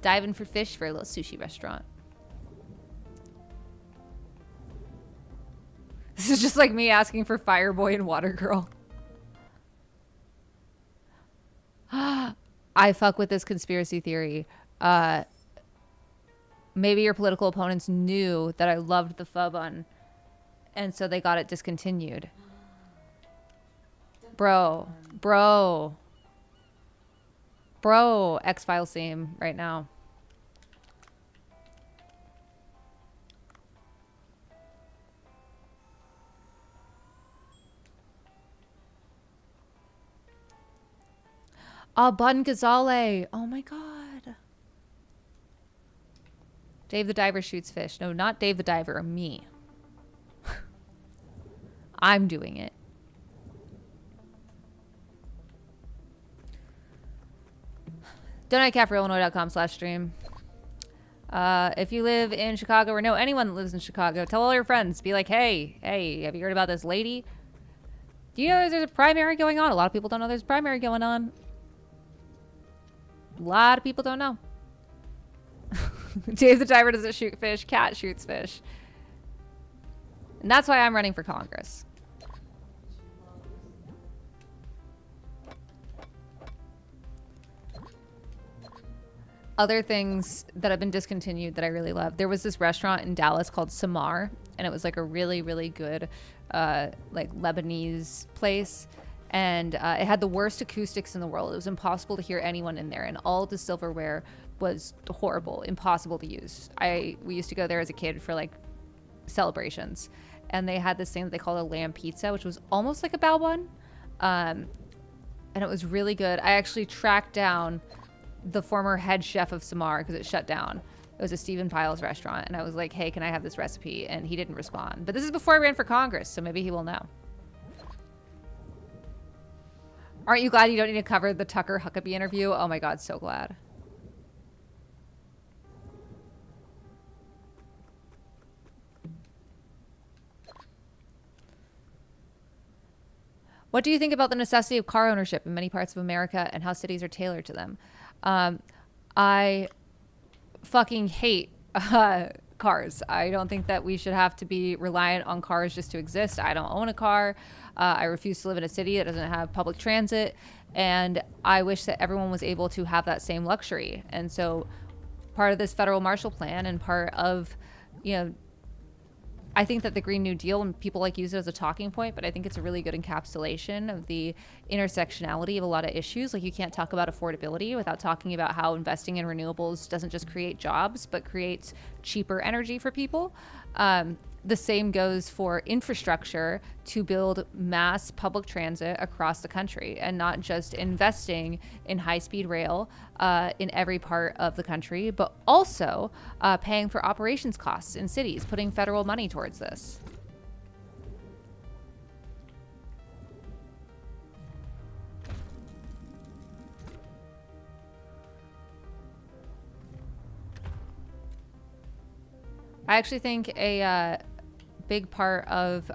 diving for fish for a little sushi restaurant. This is just like me asking for Fireboy and Water Girl. I fuck with this conspiracy theory. Maybe your political opponents knew that I loved the pho bun, and so they got it discontinued. Bro. X-Files theme right now. Bun Gazale. Oh my god. Dave the Diver shoots fish. No, not Dave the Diver. Me. I'm doing it. DonutCat4Illinois.com/stream. If you live in Chicago or know anyone that lives in Chicago, tell all your friends. Be like, hey, have you heard about this lady? Do you know there's a primary going on? A lot of people don't know there's a primary going on. A lot of people don't know. Dave the Diver doesn't shoot fish. Cat shoots fish. And that's why I'm running for Congress. Other things that have been discontinued that I really love. There was this restaurant in Dallas called Samar, and it was like a really, really good like Lebanese place. And it had the worst acoustics in the world. It was impossible to hear anyone in there, and all the silverware was horrible, impossible to use. We used to go there as a kid for like celebrations, and they had this thing that they called a lamb pizza, which was almost like a bao bun, and it was really good. I actually tracked down the former head chef of Samar because it shut down. It was a Stephen Piles restaurant, and I was like, hey, can I have this recipe? And he didn't respond. But this is before I ran for Congress, so maybe he will know. Aren't you glad you don't need to cover the Tucker Huckabee interview? Oh my god, so glad. What do you think about the necessity of car ownership in many parts of America and how cities are tailored to them? I fucking hate cars. I don't think that we should have to be reliant on cars just to exist. I don't own a car. I refuse to live in a city that doesn't have public transit. And I wish that everyone was able to have that same luxury. And so part of this federal Marshall Plan and part of, you know, I think that the Green New Deal, and people like use it as a talking point, but I think it's a really good encapsulation of the intersectionality of a lot of issues. Like, you can't talk about affordability without talking about how investing in renewables doesn't just create jobs, but creates cheaper energy for people. The same goes for infrastructure to build mass public transit across the country, and not just investing in high-speed rail in every part of the country, but also paying for operations costs in cities, putting federal money towards this. I actually think a big part of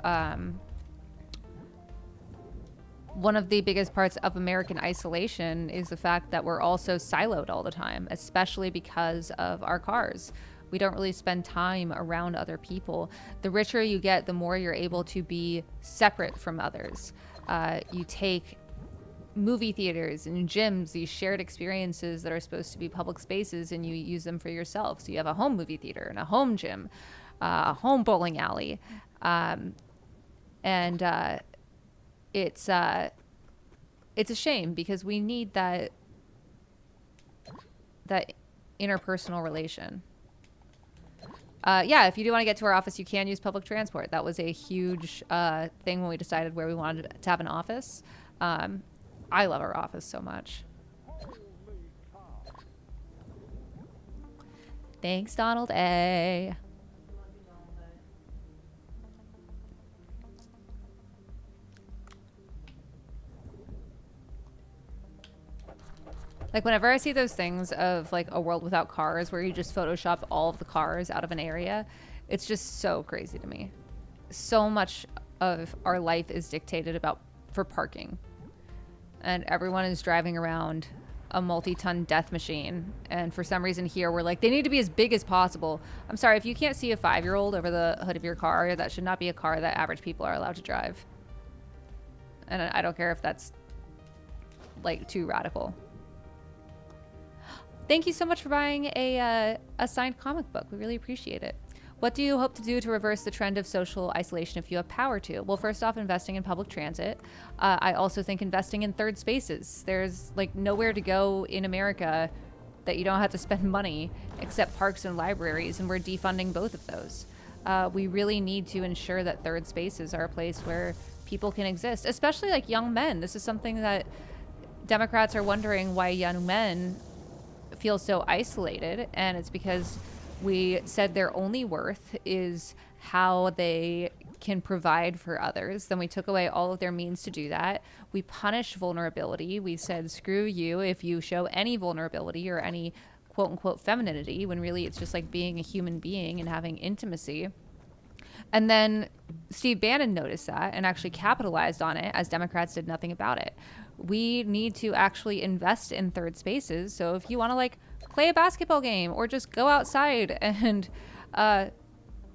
one of the biggest parts of American isolation is the fact that we're also siloed all the time, especially because of our cars. We don't really spend time around other people. The richer you get, the more you're able to be separate from others. You take movie theaters and gyms, these shared experiences that are supposed to be public spaces, and you use them for yourself. So you have a home movie theater and a home gym, a home bowling alley. It's a shame because we need that interpersonal relation. Yeah, if you do want to get to our office, you can use public transport. That was a huge thing when we decided where we wanted to have an office. I love our office so much. Thanks, Donald A. Like, whenever I see those things of, like, a world without cars where you just Photoshop all of the cars out of an area, it's just so crazy to me. So much of our life is dictated for parking. And everyone is driving around a multi-ton death machine. And for some reason here, we're like, they need to be as big as possible. I'm sorry, if you can't see a 5-year-old over the hood of your car, that should not be a car that average people are allowed to drive. And I don't care if that's, like, too radical. Thank you so much for buying a signed comic book. We really appreciate it. What do you hope to do to reverse the trend of social isolation if you have power to? Well, first off, investing in public transit. I also think investing in third spaces. There's, like, nowhere to go in America that you don't have to spend money except parks and libraries, and we're defunding both of those. We really need to ensure that third spaces are a place where people can exist, especially, like, young men. This is something that Democrats are wondering why young men feel so isolated, and it's because we said their only worth is how they can provide for others. Then we took away all of their means to do that. We punish vulnerability. We said, screw you if you show any vulnerability or any quote unquote femininity, when really it's just like being a human being and having intimacy. And then Steve Bannon noticed that and actually capitalized on it, as Democrats did nothing about it. We need to actually invest in third spaces. So if you want to, like, play a basketball game or just go outside and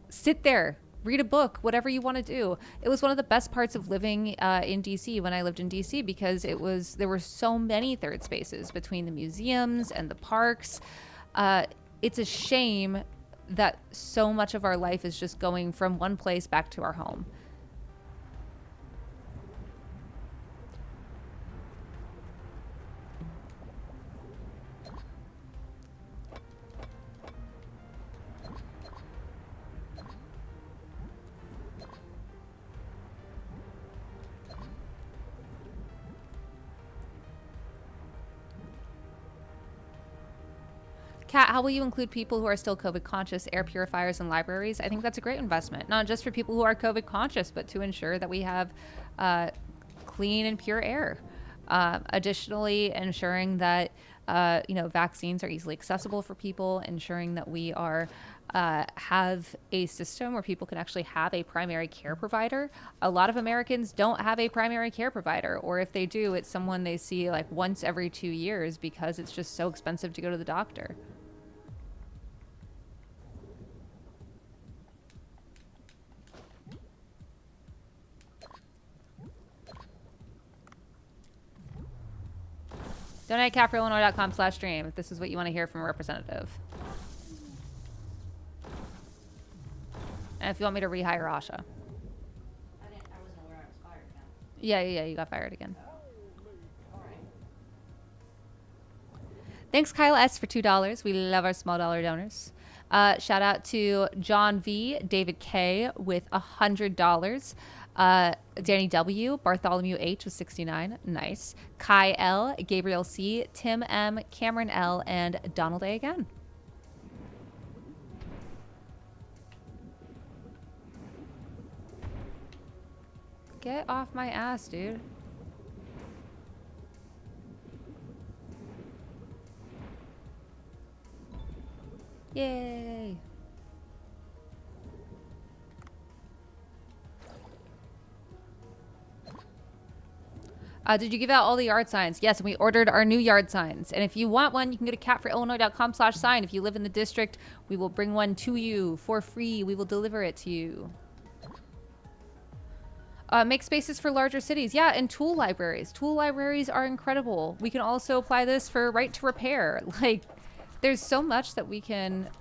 sit there, read a book, whatever you want to do. It was one of the best parts of living in DC when I lived in DC, because there were so many third spaces between the museums and the parks. It's a shame that so much of our life is just going from one place back to our home. Kat, how will you include people who are still COVID conscious, air purifiers in libraries? I think that's a great investment, not just for people who are COVID conscious, but to ensure that we have clean and pure air. Additionally, ensuring that vaccines are easily accessible for people, ensuring that we have a system where people can actually have a primary care provider. A lot of Americans don't have a primary care provider, or if they do, it's someone they see like once every 2 years because it's just so expensive to go to the doctor. Donate at CapForIllinois.com/stream if this is what you want to hear from a representative. And if you want me to rehire Asha. I wasn't aware I was fired again. Yeah, you got fired again. All right. Thanks, Kyle S. for $2. We love our small dollar donors. Shout out to John V, David K with $100. Danny W, Bartholomew H with 69, nice. Kai L, Gabriel C, Tim M, Cameron L, and Donald A again. Get off my ass, dude. Yay. Did you give out all the yard signs? Yes, and we ordered our new yard signs. And if you want one, you can go to catforillinois.com/sign. If you live in the district, we will bring one to you for free. We will deliver it to you. Make spaces for larger cities. Yeah, and tool libraries. Tool libraries are incredible. We can also apply this for right to repair. Like, there's so much that we can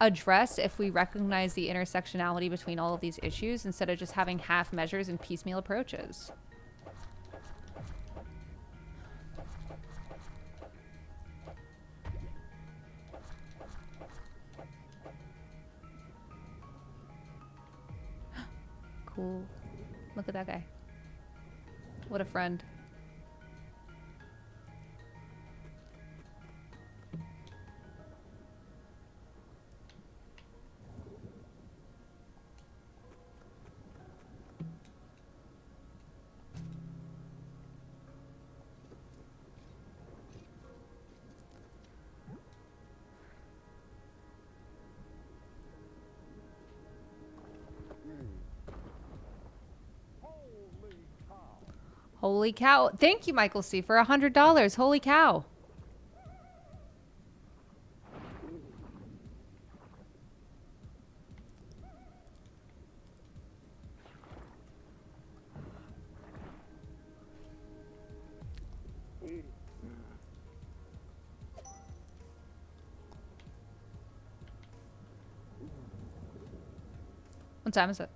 address if we recognize the intersectionality between all of these issues instead of just having half measures and piecemeal approaches. Ooh, look at that guy. What a friend. Holy cow. Thank you, Michael C., for $100. Holy cow. What time is it?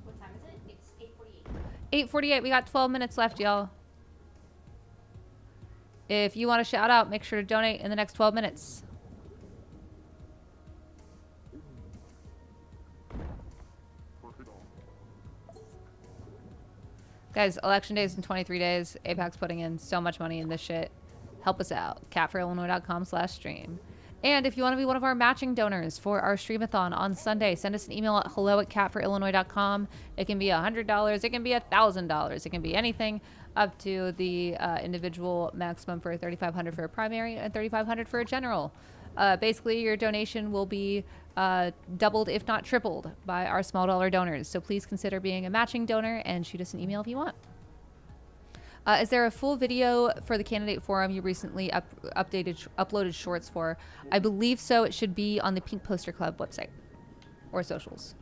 What time is it? It's 8:48. 8:48. We got 12 minutes left, y'all. If you want to shout out, make sure to donate in the next 12 minutes. Guys, election day is in 23 days. APAC's putting in so much money in this shit. Help us out. catforillinois.com/stream. And if you want to be one of our matching donors for our streamathon on Sunday, send us an email at hello@catforillinois.com. It can be $100. It can be $1,000. It can be anything up to the individual maximum for $3,500 for a primary and $3,500 for a general. Basically, your donation will be doubled, if not tripled, by our small dollar donors. So please consider being a matching donor and shoot us an email if you want. Is there a full video for the candidate forum you recently uploaded shorts for? I believe so. It should be on the Pink Poster Club website or socials.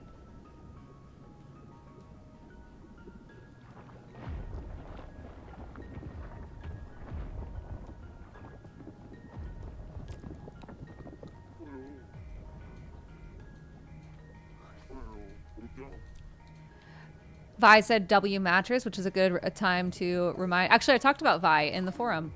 Vi said W mattress, which is a good time to remind. Actually, I talked about Vi in the forum.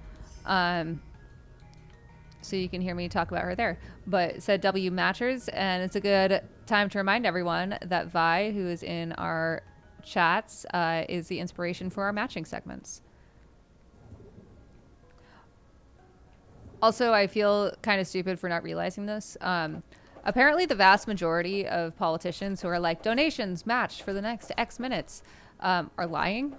So you can hear me talk about her there. But it said W mattress, and it's a good time to remind everyone that Vi, who is in our chats, is the inspiration for our matching segments. Also, I feel kind of stupid for not realizing this. Apparently, the vast majority of politicians who are like, donations matched for the next X minutes, are lying.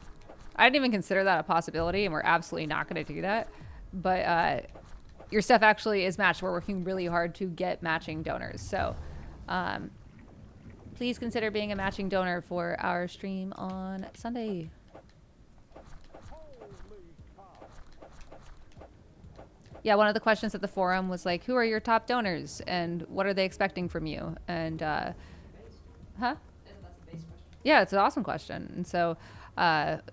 I didn't even consider that a possibility, and we're absolutely not going to do that. But your stuff actually is matched. We're working really hard to get matching donors. So please consider being a matching donor for our stream on Sunday. Yeah, one of the questions at the forum was like, who are your top donors and what are they expecting from you? And, Yeah, it's an awesome question. And so,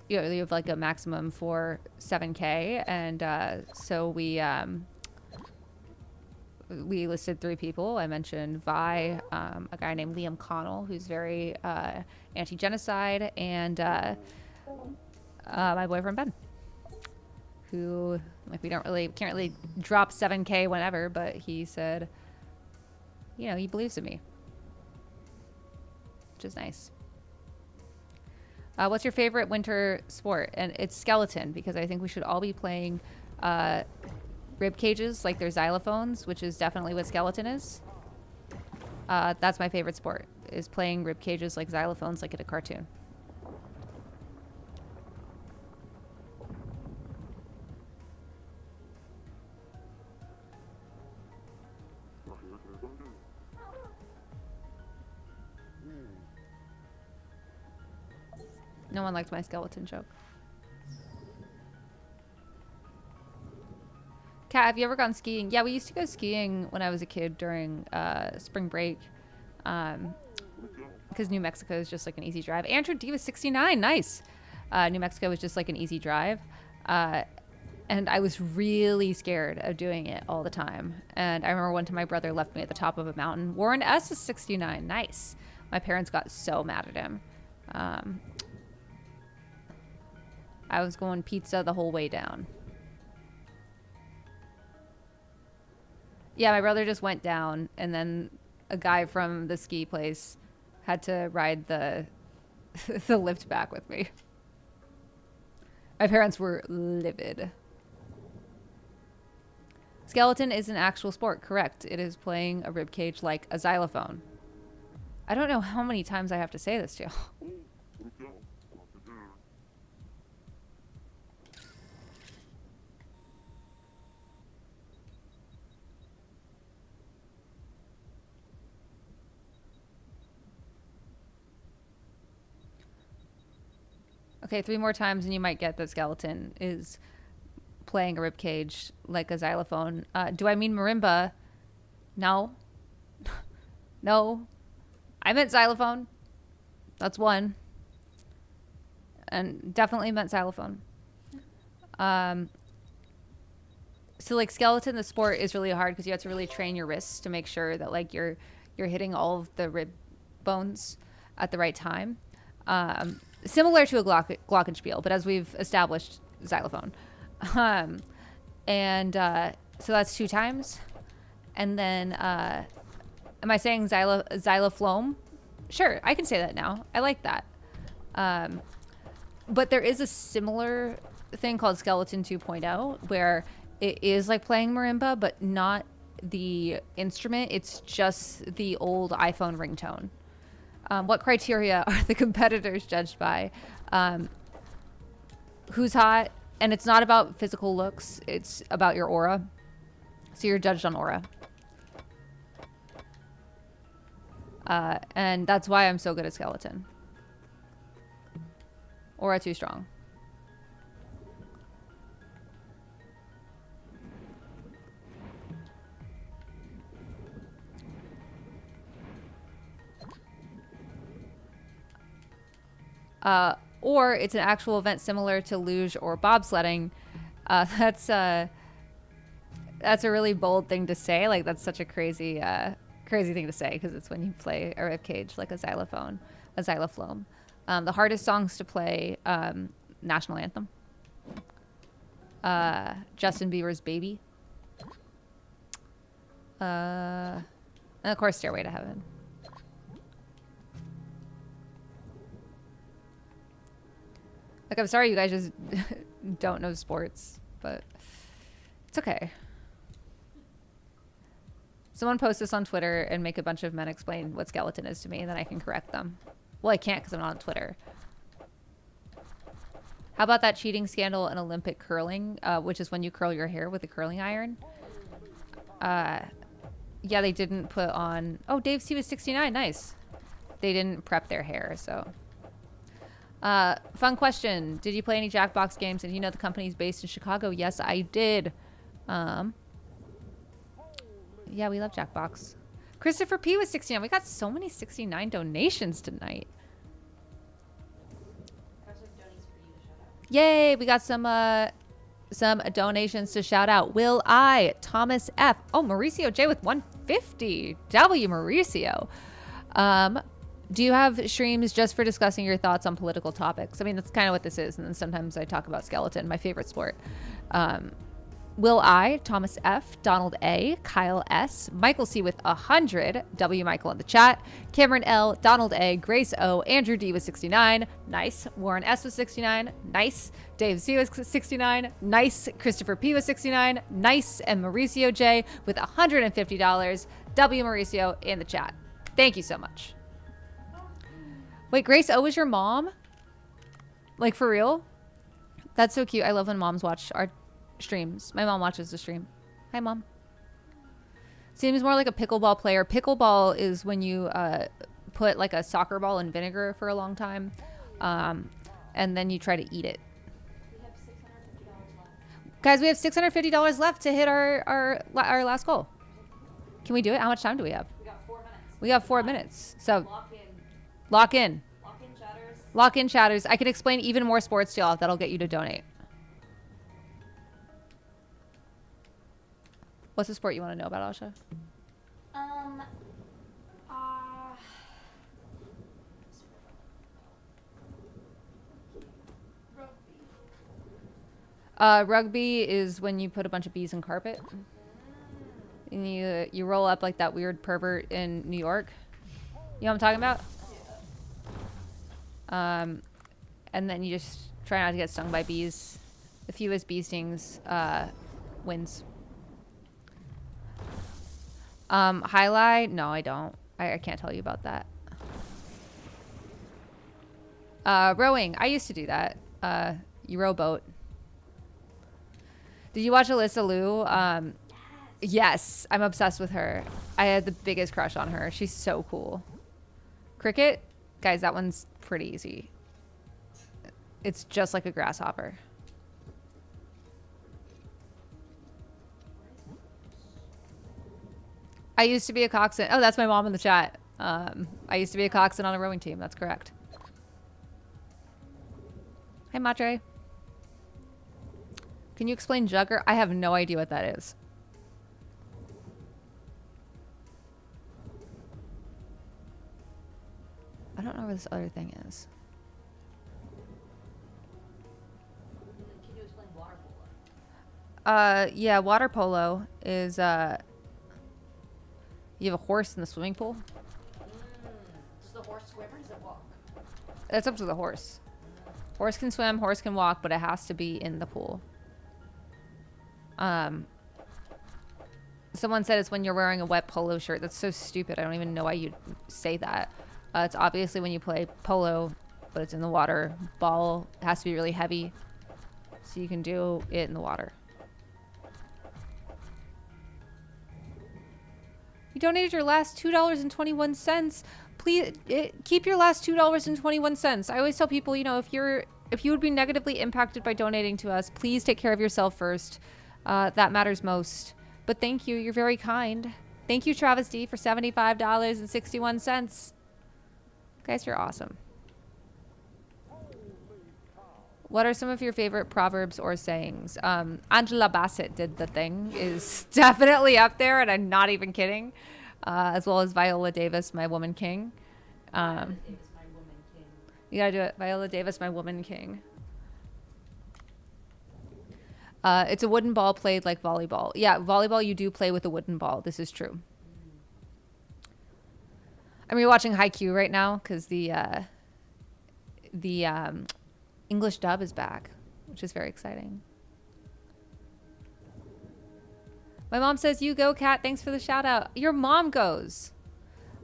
you have like a maximum for 7K. And so we listed 3 people. I mentioned Vi, a guy named Liam Connell, who's very anti-genocide, and my boyfriend Ben, who like can't really drop 7K whenever, but he said, he believes in me, which is nice. What's your favorite winter sport? And it's skeleton, because I think we should all be playing rib cages like they're xylophones, which is definitely what skeleton is. That's my favorite sport, is playing rib cages like xylophones, like in a cartoon. No one liked my skeleton joke. Kat, have you ever gone skiing? Yeah, we used to go skiing when I was a kid during spring break. Because New Mexico is just like an easy drive. Andrew D was 69. Nice. New Mexico was just like an easy drive. And I was really scared of doing it all the time. And I remember one time my brother left me at the top of a mountain. Warren S is 69. Nice. My parents got so mad at him. I was going pizza the whole way down. Yeah, my brother just went down, and then a guy from the ski place had to ride the the lift back with me. My parents were livid. Skeleton is an actual sport, correct. It is playing a ribcage like a xylophone. I don't know how many times I have to say this to you. Okay, 3 more times and you might get that skeleton is playing a ribcage like a xylophone. Do I mean marimba? No. No. I meant xylophone. That's one. And definitely meant xylophone. So like skeleton, the sport is really hard because you have to really train your wrists to make sure that like you're hitting all of the rib bones at the right time. Similar to a glockenspiel, but as we've established, xylophone. So that's 2 times. And then, am I saying xylophlome? Sure, I can say that now. I like that. But there is a similar thing called Skeleton 2.0 where it is like playing marimba, but not the instrument. It's just the old iPhone ringtone. What criteria are the competitors judged by? Who's hot? And it's not about physical looks. It's about your aura. So you're judged on aura. And that's why I'm so good at skeleton. Aura too strong. Or it's an actual event similar to luge or bobsledding. That's a really bold thing to say. Like that's such a crazy thing to say because it's when you play a ribcage like a xylophone, a xylophone. The hardest songs to play: National Anthem, Justin Bieber's "Baby," and of course "Stairway to Heaven." Like, I'm sorry you guys just don't know sports, but it's okay. Someone post this on Twitter and make a bunch of men explain what skeleton is to me, and then I can correct them. Well, I can't because I'm not on Twitter. How about that cheating scandal in Olympic curling, which is when you curl your hair with a curling iron? Yeah, they didn't put on... Oh, Dave C was 69. Nice. They didn't prep their hair, so... Fun question. Did you play any Jackbox games? And you know the company's based in Chicago? Yes, I did. Yeah, we love Jackbox. Christopher P was 69. We got so many 69 donations tonight. Yay, we got some donations to shout out. Will I, Thomas F. Oh, Mauricio J with 150. W Mauricio. Do you have streams just for discussing your thoughts on political topics? I mean, that's kind of what this is. And then sometimes I talk about skeleton, my favorite sport. Will I, Thomas F, Donald A, Kyle S, Michael C with 100, W Michael in the chat, Cameron L, Donald A, Grace O, Andrew D with 69, nice. Warren S with 69, nice. Dave C with 69, nice. Christopher P with 69, nice. And Mauricio J with $150, W Mauricio in the chat. Thank you so much. Wait, Grace O is your mom? Like, for real? That's so cute. I love when moms watch our streams. My mom watches the stream. Hi, Mom. Seems more like a pickleball player. Pickleball is when you put, like, a soccer ball in vinegar for a long time, and then you try to eat it. We have $650 left. Guys, we have $650 left to hit our last goal. Can we do it? How much time do we have? We got 4 minutes. We got 4 minutes. So... Lock in. Lock in. Lock in, chatters. Lock in, chatters. I can explain even more sports to y'all. That'll get you to donate. What's the sport you want to know about, Asha? Rugby is when you put a bunch of bees in carpet. And you roll up like that weird pervert in New York. You know what I'm talking about? And then you just try not to get stung by bees. The fewest bee stings wins. Highlight? No, I don't. I can't tell you about that. Rowing. I used to do that. You row boat. Did you watch Alyssa Liu? Yes, I'm obsessed with her. I had the biggest crush on her. She's so cool. Cricket? Guys, that one's pretty easy. It's just like a grasshopper. I used to be a coxswain. Oh, that's my mom in the chat. I used to be a coxswain on a rowing team. That's correct. Hi, Matre. Can you explain jugger? I have no idea what that is. I don't know where this other thing is. Can you explain water polo? Yeah, water polo is, you have a horse in the swimming pool. Does the horse swim or does it walk? It's up to the horse. Horse can swim, horse can walk, but it has to be in the pool. Someone said it's when you're wearing a wet polo shirt. That's so stupid. I don't even know why you'd say that. It's obviously when you play polo, but it's in the water. Ball has to be really heavy, so you can do it in the water. You donated your last $2.21. Please keep your last $2.21. I always tell people, you know, if you would be negatively impacted by donating to us, please take care of yourself first. That matters most. But thank you. You're very kind. Thank you, Travis D, for $75.61. Guys, you're awesome. What are some of your favorite proverbs or sayings? Angela Bassett did the thing is definitely up there, and I'm not even kidding. As well as Viola Davis, my woman king. You gotta do it. Viola Davis, my woman king. It's a wooden ball played like volleyball. Yeah, volleyball you do play with a wooden ball. This is true. I'm rewatching Haikyuu right now because the English dub is back, which is very exciting. My mom says, you go, Kat. Thanks for the shout out. Your mom goes.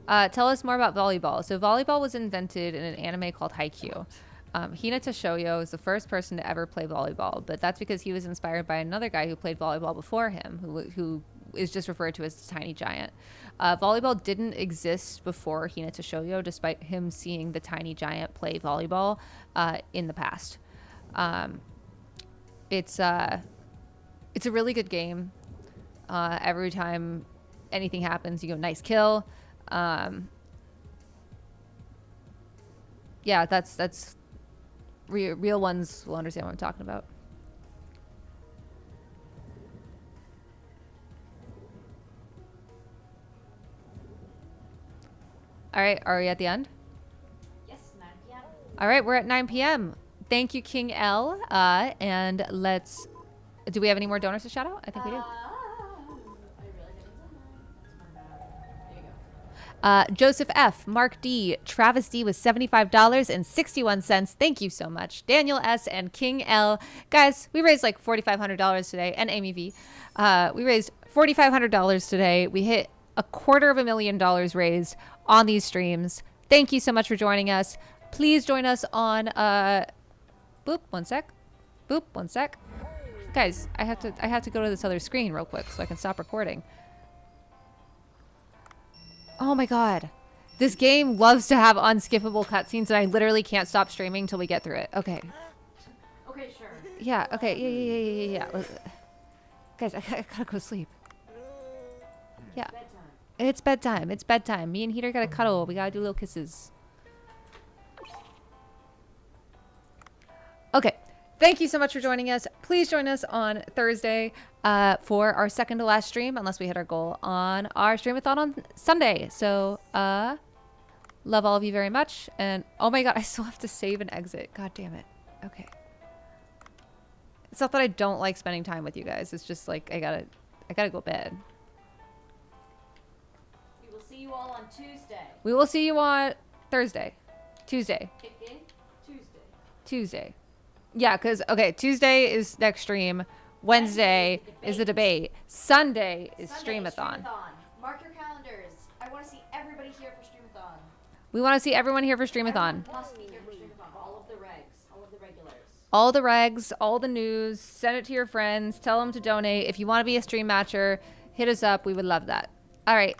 Tell us more about volleyball. So volleyball was invented in an anime called Haikyuu. Hinata Shoyo is the first person to ever play volleyball, but that's because he was inspired by another guy who played volleyball before him, who is just referred to as the Tiny Giant. Volleyball didn't exist before Hinata Shoyo, despite him seeing the Tiny Giant play volleyball in the past. It's a really good game. Every time anything happens, you go, nice kill. Yeah, that's real ones will understand what I'm talking about. All right, are we at the end? Yes, 9 p.m. All right, we're at 9 p.m. Thank you, King L. And let's. Do we have any more donors to shout out? I think we do. I realized I didn't There you go. Joseph F, Mark D, Travis D with $75.61. Thank you so much. Daniel S and King L. Guys, we raised like $4,500 today, and Amy V. We raised $4,500 today. We hit $250,000 raised on these streams. Thank you so much for joining us. Please join us on boop, one sec. Guys, I have to go to this other screen real quick so I can stop recording. Oh my god. This game loves to have unskippable cutscenes and I literally can't stop streaming until we get through it. Okay. Okay, sure. Yeah, okay. Yeah. Guys, I gotta go to sleep. Yeah. It's bedtime. Me and Heater gotta cuddle. We gotta do little kisses. Okay. Thank you so much for joining us. Please join us on Thursday for our second to last stream, unless we hit our goal, on our streamathon on Sunday. So, love all of you very much. And, oh my god, I still have to save and exit. God damn it. Okay. It's not that I don't like spending time with you guys. It's just like, I gotta go to bed. We will see you all on Tuesday. We will see you on Thursday. Tuesday. Kick in. Tuesday. Yeah, because, okay, Tuesday is next stream. Wednesday is the debate. Sunday is Streamathon. Mark your calendars. I want to see everybody here for Streamathon. We want to see everyone here for Streamathon. Everyone must be here for Streamathon. All of the regs, all of the regulars. All the regs, all the news. Send it to your friends. Tell them to donate. If you want to be a stream matcher, hit us up. We would love that. All right.